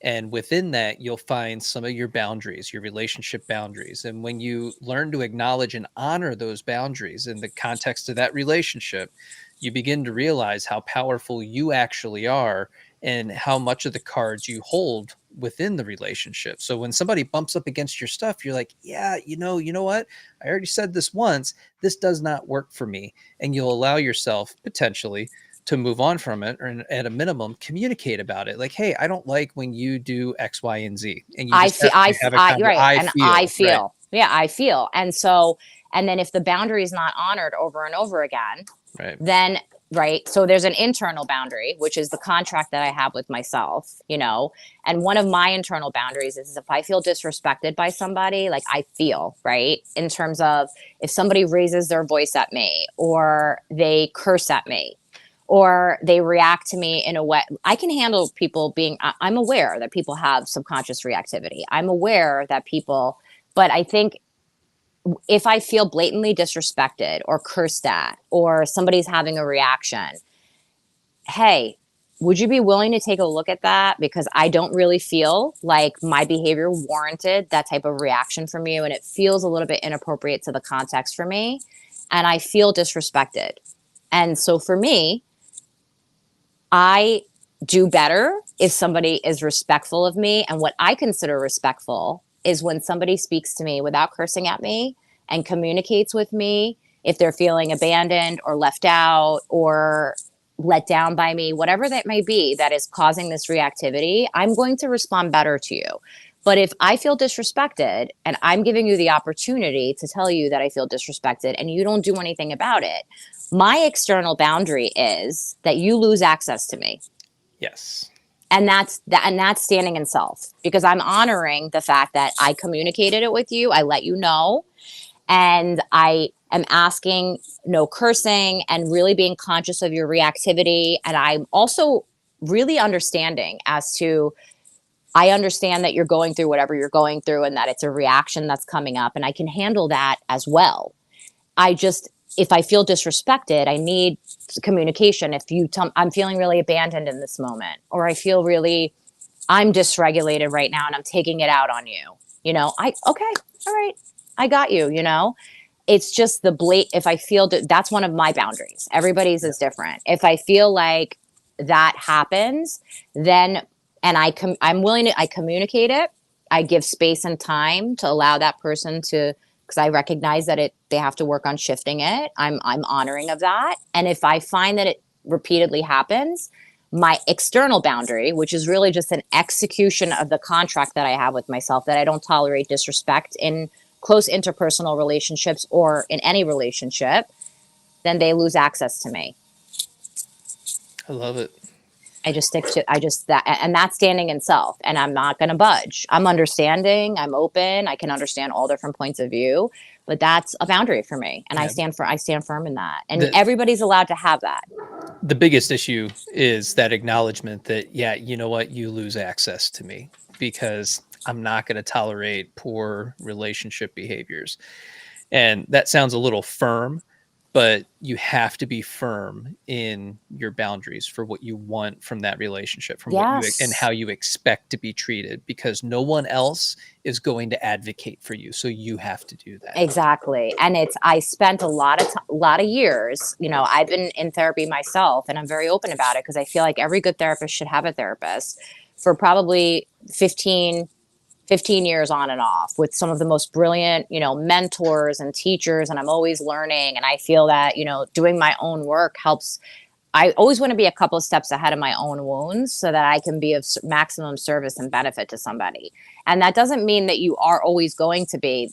And within that, you'll find some of your boundaries, your relationship boundaries. And when you learn to acknowledge and honor those boundaries in the context of that relationship, you begin to realize how powerful you actually are and how much of the cards you hold within the relationship. So when somebody bumps up against your stuff, you're like, yeah, you know what? I already said this once. This does not work for me. And you'll allow yourself potentially to move on from it, or at a minimum communicate about it, like, hey, I don't like when you do X, Y, and Z, and you I just feel, have to have a right. I And I feel right. feel, yeah, I feel. And so, and then if the boundary is not honored over and over again, Right. then, right. So there's an internal boundary, which is the contract that I have with myself, you know, and one of my internal boundaries is if I feel disrespected by somebody, like I feel, right. In terms of if somebody raises their voice at me or they curse at me, or they react to me in a way, I can handle people being, I'm aware that people have subconscious reactivity. I'm aware that people, but I think if I feel blatantly disrespected or cursed at, or somebody's having a reaction, hey, would you be willing to take a look at that? Because I don't really feel like my behavior warranted that type of reaction from you. And it feels a little bit inappropriate to the context for me. And I feel disrespected. And so for me, I do better if somebody is respectful of me. And what I consider respectful is when somebody speaks to me without cursing at me and communicates with me if they're feeling abandoned or left out or let down by me, whatever that may be that is causing this reactivity, I'm going to respond better to you. But if I feel disrespected and I'm giving you the opportunity to tell you that I feel disrespected and you don't do anything about it, my external boundary is that you lose access to me. Yes. And that's standing in self, because I'm honoring the fact that I communicated it with you, I let you know, and I am asking no cursing and really being conscious of your reactivity. And I'm also really understanding as to, I understand that you're going through whatever you're going through and that it's a reaction that's coming up, and I can handle that as well. I just, if I feel disrespected, I need communication. If you tell, I'm feeling really abandoned in this moment, or I feel really, I'm dysregulated right now and I'm taking it out on you. You know, okay, all right, I got you. You know, it's just the if I feel that's one of my boundaries. Everybody's Yeah. is different. If I feel like that happens, then, and I'm willing to, I communicate it. I give space and time to allow that person to, because I recognize that they have to work on shifting it. I'm honoring of that. And if I find that it repeatedly happens, my external boundary, which is really just an execution of the contract that I have with myself, that I don't tolerate disrespect in close interpersonal relationships or in any relationship, then they lose access to me. I love it. I just stick to, I just, that, and that's standing in self, and I'm not going to budge. I'm understanding, I'm open, I can understand all different points of view, but that's a boundary for me. And Yeah. I stand firm in that. And The everybody's allowed to have that. the biggest issue is that acknowledgement that, yeah, you know what, you lose access to me because I'm not going to tolerate poor relationship behaviors. And that sounds a little firm, but you have to be firm in your boundaries for what you want from that relationship, from what you and Yes. how you expect to be treated, because no one else is going to advocate for you. So you have to do that. Exactly. And I spent a lot of years, I've been in therapy myself, and I'm very open about it because I feel like every good therapist should have a therapist, for probably 15 years on and off, with some of the most brilliant, mentors and teachers. And I'm always learning. And I feel that, doing my own work helps. I always want to be a couple of steps ahead of my own wounds so that I can be of maximum service and benefit to somebody. And that doesn't mean that you are always going to be,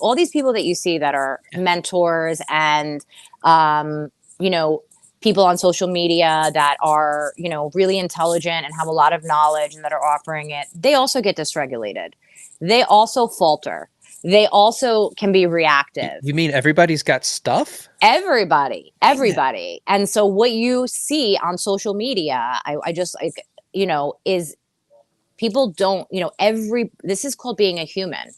all these people that you see that are Yeah. mentors and, um, you know, people on social media that are, really intelligent and have a lot of knowledge and that are offering it. They also get dysregulated. They also falter. They also can be reactive. You mean everybody's got stuff? Everybody, Dang it. everybody. And so what you see on social media, I just like, is people don't, this is called being a human.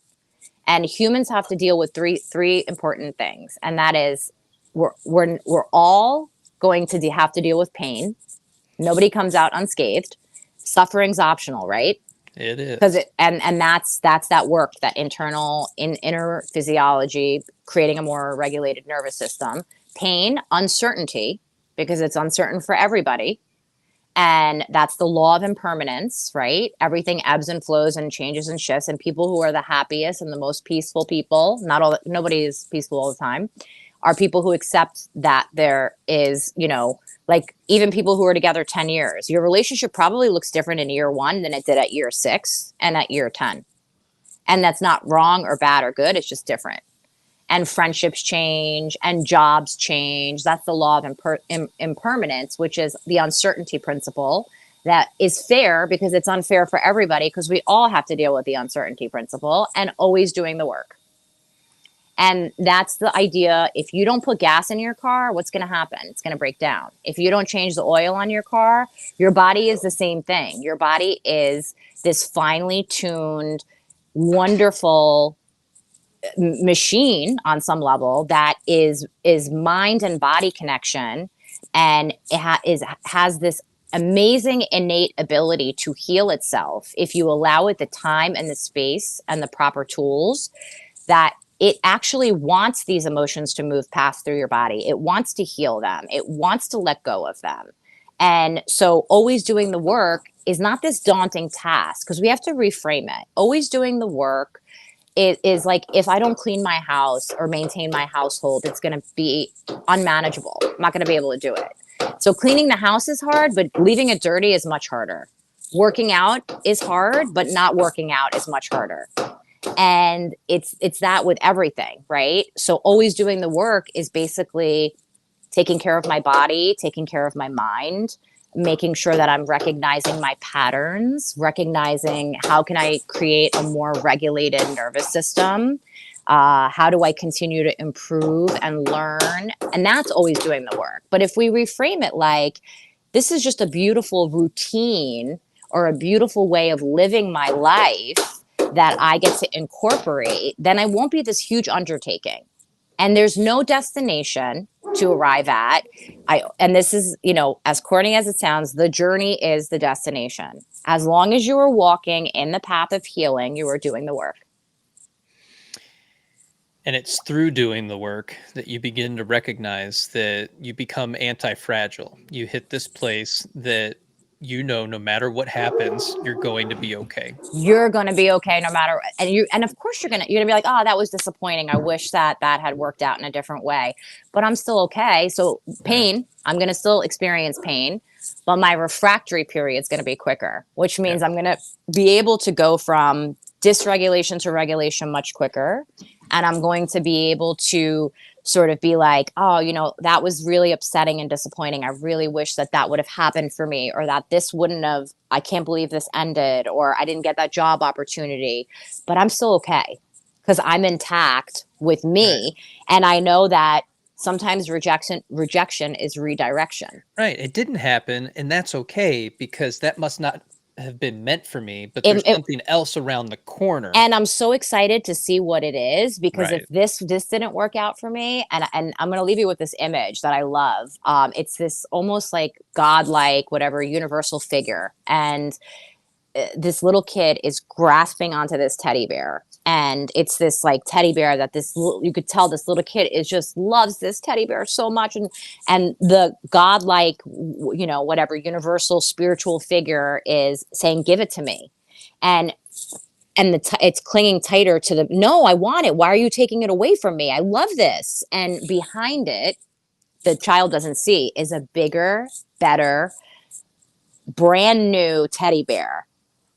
And humans have to deal with three important things. And that is, we're all going to have to deal with pain. Nobody comes out unscathed. Suffering's optional, right? It Because is. and that's that work, that inner physiology, creating a more regulated nervous system. Pain, uncertainty, because it's uncertain for everybody, and that's the law of impermanence, right? Everything ebbs and flows and changes and shifts. And people who are the happiest and the most peaceful people, nobody is peaceful all the time, are people who accept that there is, like even people who are together 10 years, your relationship probably looks different in year 1 than it did at year 6 and at year 10. And that's not wrong or bad or good. It's just different. And friendships change and jobs change. That's the law of impermanence, which is the uncertainty principle. That is fair because it's unfair for everybody, because we all have to deal with the uncertainty principle, and always doing the work. And that's the idea. If you don't put gas in your car, what's going to happen? It's going to break down. If you don't change the oil on your car, your body is the same thing. Your body is this finely tuned, wonderful machine on some level that is mind and body connection, and has this amazing innate ability to heal itself if you allow it the time and the space and the proper tools. That it actually wants these emotions to move past through your body. It wants to heal them. It wants to let go of them. And so always doing the work is not this daunting task, because we have to reframe it. Always doing the work is like, if I don't clean my house or maintain my household, it's going to be unmanageable. I'm not going to be able to do it. So cleaning the house is hard, but leaving it dirty is much harder. Working out is hard, but not working out is much harder. And it's that with everything, right? So always doing the work is basically taking care of my body, taking care of my mind, making sure that I'm recognizing my patterns, recognizing how can I create a more regulated nervous system. How do I continue to improve and learn? And that's always doing the work. But if we reframe it like, this is just a beautiful routine or a beautiful way of living my life that I get to incorporate, then I won't be this huge undertaking. And there's no destination to arrive at. And this is, as corny as it sounds, the journey is the destination. As long as you are walking in the path of healing, you are doing the work. And it's through doing the work that you begin to recognize that you become anti-fragile. You hit this place that no matter what happens, you're going to be okay. You're going to be okay no matter. And of course you're going to be like, oh, that was disappointing. I wish that had worked out in a different way, but I'm still okay. So pain, I'm going to still experience pain, but my refractory period is going to be quicker, which means I'm going to be able to go from dysregulation to regulation much quicker. And I'm going to be able to sort of be like, oh, that was really upsetting and disappointing. I really wish that would have happened for me, or that this wouldn't have, I can't believe this ended, or I didn't get that job opportunity, but I'm still okay because I'm intact with me. Right. And I know that sometimes rejection is redirection. Right. It didn't happen, and that's okay, because that must not have been meant for me, but It, there's it, something else around the corner. and I'm so excited to see what it is, because if Right. this didn't work out for me, and I'm going to leave you with this image that I love. It's this almost like godlike, whatever, universal figure, and this little kid is grasping onto this teddy bear, and it's this like teddy bear that you could tell this little kid is just loves this teddy bear so much, and the godlike, whatever, universal spiritual figure is saying, give it to me. And it's clinging tighter to the, no, I want it, why are you taking it away from me, I love this. And behind it, the child doesn't see, is a bigger, better, brand new teddy bear.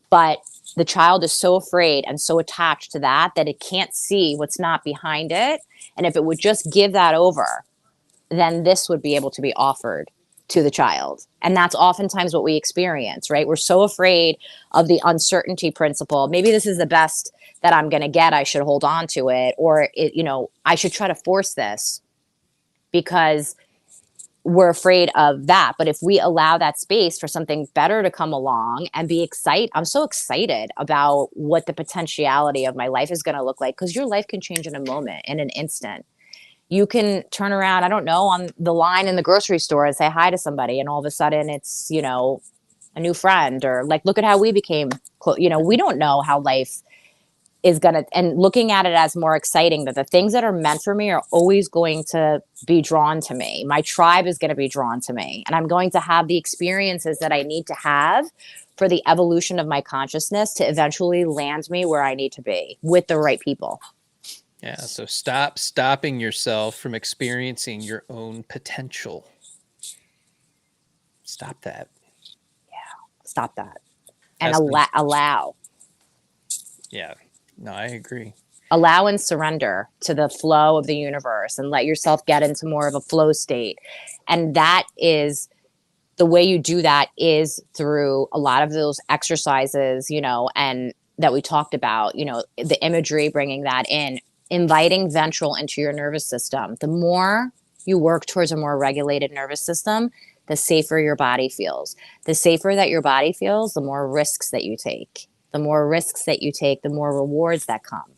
But the child is so afraid and so attached to that it can't see what's not behind it. And if it would just give that over, then this would be able to be offered to the child. And that's oftentimes what we experience, right? We're so afraid of the uncertainty principle. Maybe this is the best that I'm going to get, I should hold on to it, or I should try to force this, because we're afraid of that. But if we allow that space for something better to come along and be excited, I'm so excited about what the potentiality of my life is going to look like, because your life can change in a moment, in an instant. You can turn around, I don't know, on the line in the grocery store and say hi to somebody, and all of a sudden it's, a new friend, or like, look at how we became close. We don't know how life is going to, and looking at it as more exciting, that the things that are meant for me are always going to be drawn to me. My tribe is going to be drawn to me, and I'm going to have the experiences that I need to have for the evolution of my consciousness to eventually land me where I need to be with the right people. Yeah. So stop stopping yourself from experiencing your own potential. Stop that. Stop that. And Esin. allow. Yeah. No, I agree. Allow and surrender to the flow of the universe, and let yourself get into more of a flow state. And that is the way you do that, is through a lot of those exercises, and that we talked about, the imagery, bringing that in, inviting ventral into your nervous system. The more you work towards a more regulated nervous system, the safer your body feels. The safer that your body feels, the more risks that you take. The more risks that you take, the more rewards that come.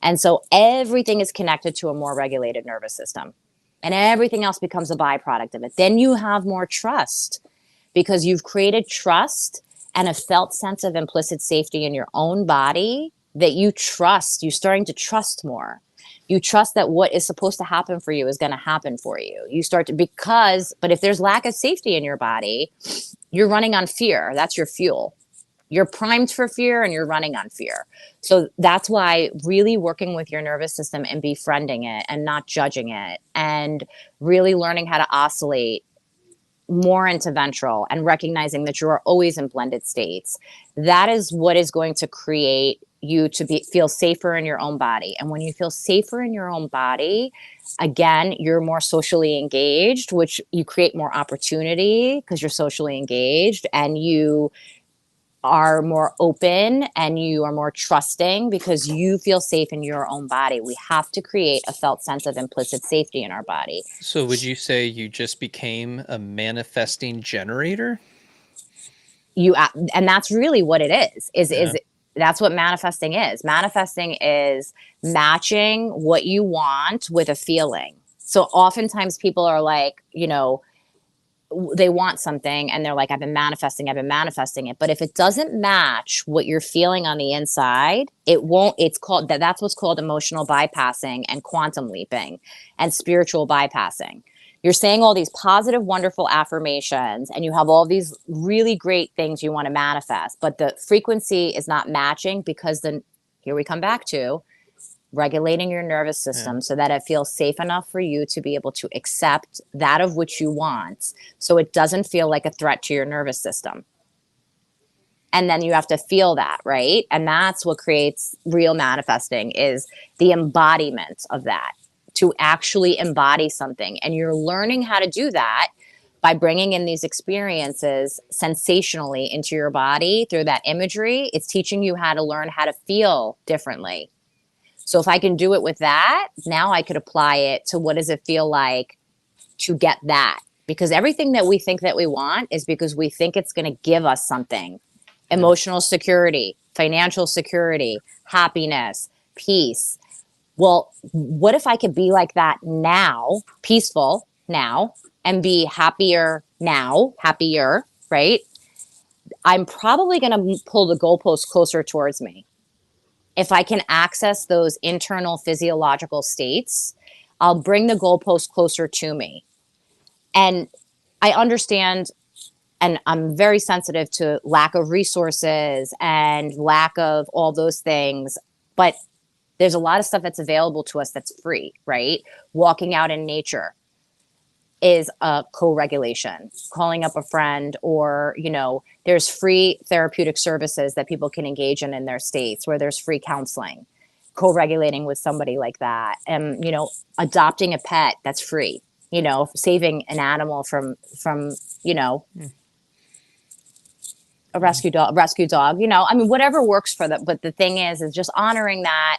And so everything is connected to a more regulated nervous system. And everything else becomes a byproduct of it. Then you have more trust, because you've created trust and a felt sense of implicit safety in your own body, that you trust. You're starting to trust more. You trust that what is supposed to happen for you is going to happen for you. You start to, but if there's lack of safety in your body, you're running on fear. That's your fuel. You're primed for fear and you're running on fear. So that's why really working with your nervous system and befriending it and not judging it, and really learning how to oscillate more into ventral, and recognizing that you are always in blended states. That is what is going to create you to feel safer in your own body. And when you feel safer in your own body, again, you're more socially engaged, which you create more opportunity because you're socially engaged, and you are more open and you are more trusting because you feel safe in your own body. We have to create a felt sense of implicit safety in our body. So would you say you just became a manifesting generator? And that's really what it is Yeah. that's what manifesting is. Manifesting is matching what you want with a feeling. So oftentimes people are like, they want something and they're like, I've been manifesting it. But if it doesn't match what you're feeling on the inside, it won't. That's what's called emotional bypassing and quantum leaping and spiritual bypassing. You're saying all these positive, wonderful affirmations, and you have all these really great things you want to manifest, but the frequency is not matching, because then here we come back to regulating your nervous system, Yeah. so that it feels safe enough for you to be able to accept that of which you want, so it doesn't feel like a threat to your nervous system. And then you have to feel that, right? And that's what creates real manifesting, is the embodiment of that, to actually embody something. And you're learning how to do that by bringing in these experiences sensationally into your body through that imagery. It's teaching you how to learn how to feel differently. So if I can do it with that, now I could apply it to what does it feel like to get that? Because everything that we think that we want is because we think it's going to give us something Yeah. emotional security, financial security, happiness, peace. Well, what if I could be like that now, peaceful now, and be happier now, happier, right? I'm probably going to pull the goalpost closer towards me. If I can access those internal physiological states, I'll bring the goalpost closer to me. And I understand, and I'm very sensitive to lack of resources and lack of all those things, but there's a lot of stuff that's available to us that's free, right? Walking out in nature is a co-regulation. Calling up a friend, or there's free therapeutic services that people can engage in their states, where there's free counseling. Co-regulating with somebody like that, and adopting a pet, that's free. Saving an animal from Mm. a Yeah. rescue dog. I mean, whatever works for them. But the thing is just honoring that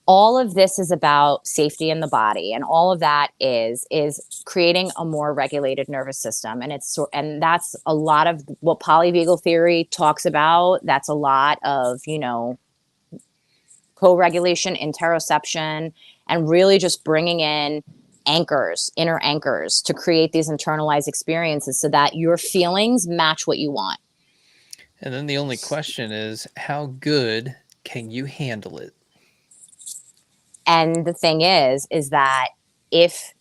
all of this is about safety in the body, and all of that is creating a more regulated nervous system. And that's a lot of what polyvagal theory talks about. That's a lot of co-regulation, interoception, and really just bringing in anchors, inner anchors, to create these internalized experiences so that your feelings match what you want. And then the only question is, how good can you handle it? And the thing is that if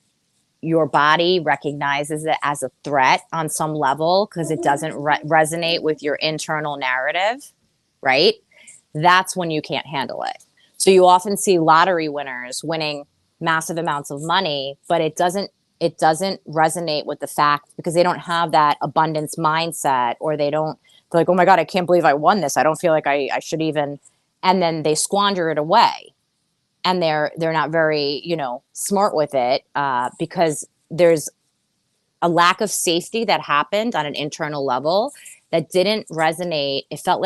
your body recognizes it as a threat on some level because it doesn't resonate with your internal narrative, right? That's when you can't handle it. So you often see lottery winners winning massive amounts of money, but it doesn't resonate with the fact, because they don't have that abundance mindset, or they're like, oh my God, I can't believe I won this. I don't feel like I should even. And then they squander it away, and they're not very smart with it, because there's a lack of safety that happened on an internal level that didn't resonate. It felt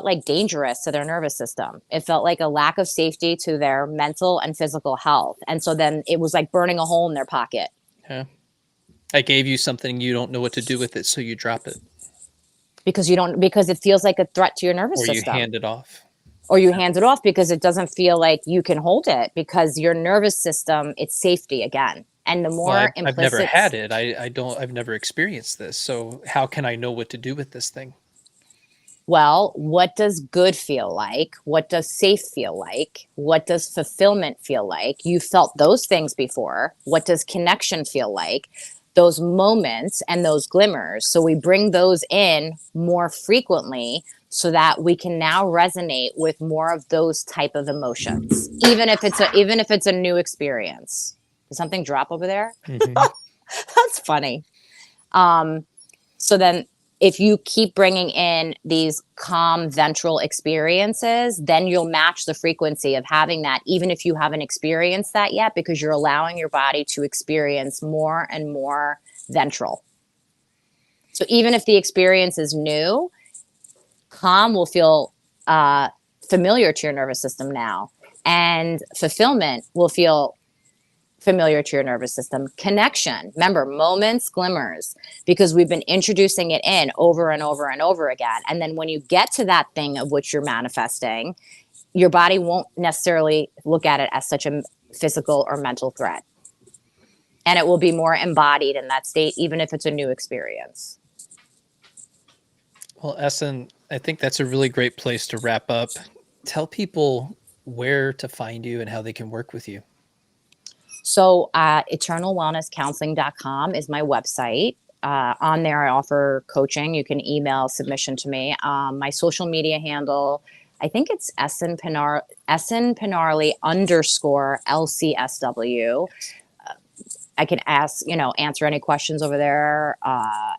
like dangerous to their nervous system. It felt like a lack of safety to their mental and physical health. And so then it was like burning a hole in their pocket. Yeah. I gave you something, you don't know what to do with it, so you drop it. Because it feels like a threat to your nervous Or you system. hand it off. Or you hand it off because it doesn't feel like you can hold it, because your nervous system, it's safety again. And the Well, more I've never implicit. had it. I've never experienced this. So how can I know what to do with this thing? Well, what does good feel like? What does safe feel like? What does fulfillment feel like? You felt those things before. What does connection feel like? Those moments and those glimmers. So we bring those in more frequently so that we can now resonate with more of those type of emotions, even if it's a new experience. Did something drop over there? Mm-hmm. That's funny. So then if you keep bringing in these calm ventral experiences, then you'll match the frequency of having that, even if you haven't experienced that yet, because you're allowing your body to experience more and more ventral. So even if the experience is new, calm will feel familiar to your nervous system now, and fulfillment will feel familiar to your nervous system. Connection, remember, moments, glimmers, because we've been introducing it in over and over and over again. And then when you get to that thing of which you're manifesting, your body won't necessarily look at it as such a physical or mental threat. And it will be more embodied in that state, even if it's a new experience. Well, Essen, I think that's a really great place to wrap up. Tell people where to find you and how they can work with you. So eternalwellnesscounseling.com is my website. On there, I offer coaching. You can email submission to me. My social media handle, I think it's Esin Pinarli _ LCSW. I can answer any questions over there,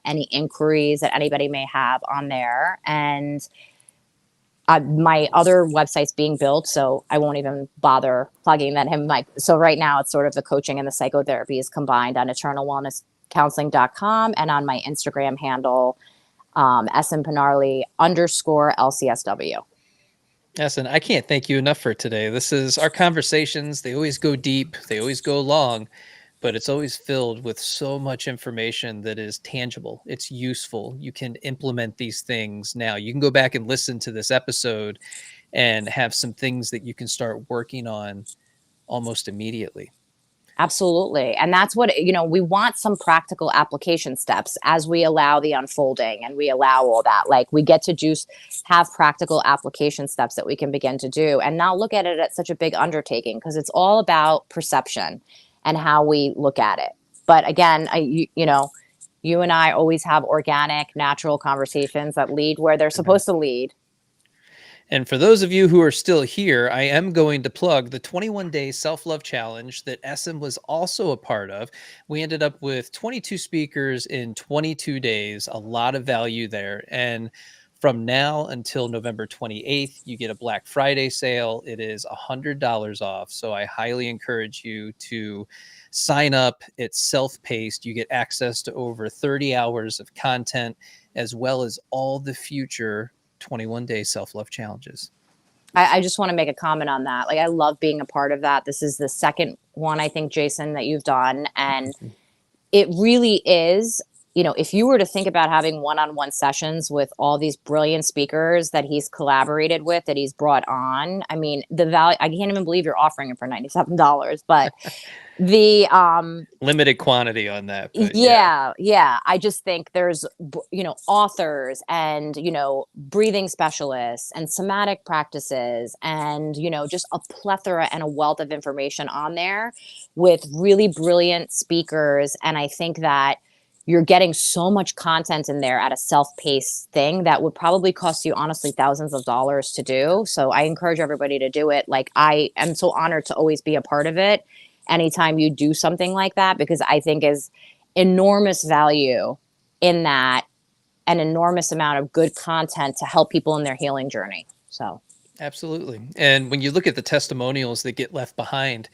any inquiries that anybody may have on there. And my other website's being built, so I won't even bother plugging that in. So right now it's sort of the coaching and the psychotherapy is combined on eternalwellnesscounseling.com, and on my Instagram handle, Esin Pinarli _ LCSW. Essen, I can't thank you enough for today. This is our conversations. They always go deep. They always go long. but it's always filled with so much information that is tangible. It's useful. You can implement these things now. You can go back and listen to this episode and have some things that you can start working on almost immediately. Absolutely. And that's what, you know, we want some practical application steps as we allow the unfolding and we allow all that. Like we get to just have practical application steps that we can begin to do and not look at it as such a big undertaking because it's all about perception and how we look at it. But again, you know, you and I always have organic, natural conversations that lead where they're supposed to lead. And for those of you who are still here, I am going to plug the 21-day self-love challenge that Esin was also a part of. We ended up with 22 speakers in 22 days, a lot of value there. And from now until November 28th, you get a Black Friday sale. It is $100 off. So I highly encourage you to sign up. It's self-paced. You get access to over 30 hours of content, as well as all the future 21-day self-love challenges. I just want to make a comment on that. Like, I love being a part of that. This is the second one, I think, Jason, that you've done. And it really is, you know, if you were to think about having one-on-one sessions with all these brilliant speakers that he's collaborated with, that he's brought on, I mean, the value, I can't even believe you're offering it for $97, but the limited quantity on that, but yeah, I just think there's, you know, authors and, you know, breathing specialists and somatic practices and, you know, just a plethora and a wealth of information on there with really brilliant speakers. And I think that you're getting so much content in there at a self-paced thing that would probably cost you honestly thousands of dollars to do. So I encourage everybody to do it. Like, I am so honored to always be a part of it anytime you do something like that, because I think is enormous value in that, an enormous amount of good content to help people in their healing journey. So absolutely. And when you look at the testimonials that get left behind,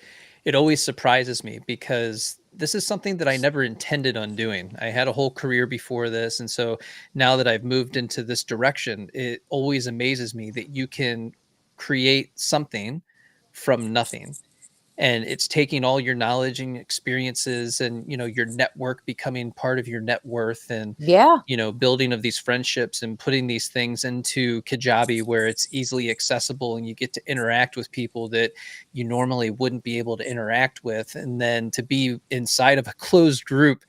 it always surprises me because this is something that I never intended on doing. I had a whole career before this. And so now that I've moved into this direction, it always amazes me that you can create something from nothing. And it's taking all your knowledge and experiences and, you know, your network becoming part of your net worth and, yeah. you know, building of these friendships and putting these things into Kajabi where it's easily accessible and you get to interact with people that you normally wouldn't be able to interact with. And then to be inside of a closed group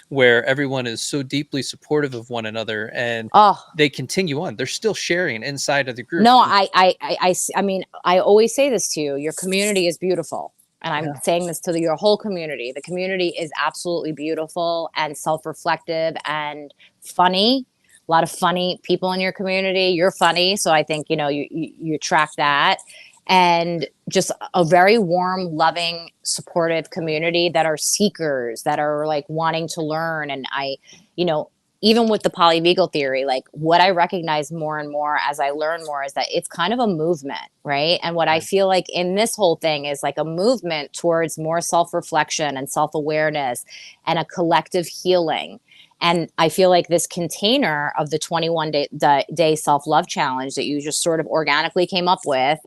where everyone is so deeply supportive of one another and Oh, they continue on. They're still sharing inside of the group. no, I mean, I always say this to you, your community is beautiful. And I'm Yeah. saying this to your whole community. The community is absolutely beautiful and self-reflective and funny. A lot of funny people in your community. You're funny, so I think, you know, you attract that. And just a very warm, loving, supportive community that are seekers, that are like wanting to learn. And I, you know, even with the polyvagal theory, like what I recognize more and more as I learn more is that it's kind of a movement, right? And what I Right. feel like in this whole thing is like a movement towards more self-reflection and self-awareness and a collective healing. And I feel like this container of the 21-day self-love challenge that you just sort of organically came up with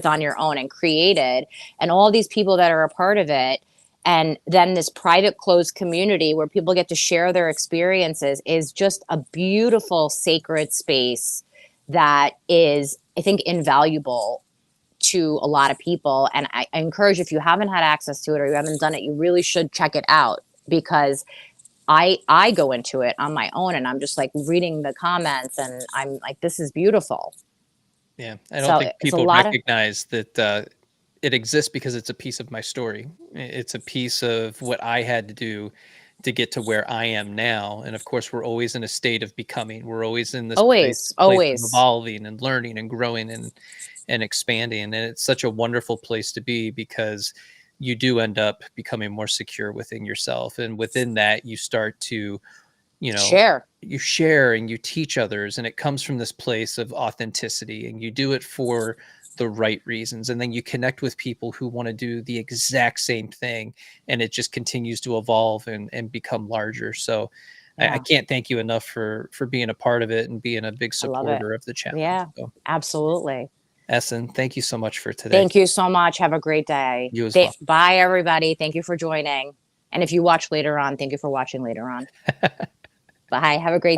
on your own and created, and all these people that are a part of it, and then this private closed community where people get to share their experiences, is just a beautiful sacred space that is, I think, invaluable to a lot of people. And I encourage, if you haven't had access to it or you haven't done it, you really should check it out, because I go into it on my own and I'm just like reading the comments and I'm like, this is beautiful. Yeah, I don't So think it's a people lot of, recognize that it exists because it's a piece of my story. It's a piece of what I had to do to get to where I am now. And of course, we're always in a state of becoming. We're always in this always, place of always. evolving and learning and growing and expanding. And it's such a wonderful place to be because you do end up becoming more secure within yourself. And within that, you start to, you know, Share. you share and you teach others, and it comes from this place of authenticity, and you do it for the right reasons, and then you connect with people who want to do the exact same thing, and it just continues to evolve and become larger. So I Yeah, can't thank you enough for being a part of it and being a big I love it. supporter of the challenge. Yeah, So absolutely. Esin, thank you so much for today. Thank you so much. Have a great day. You as well. Bye, everybody. Thank you for joining. And if you watch later on, thank you for watching later on. Bye. Have a great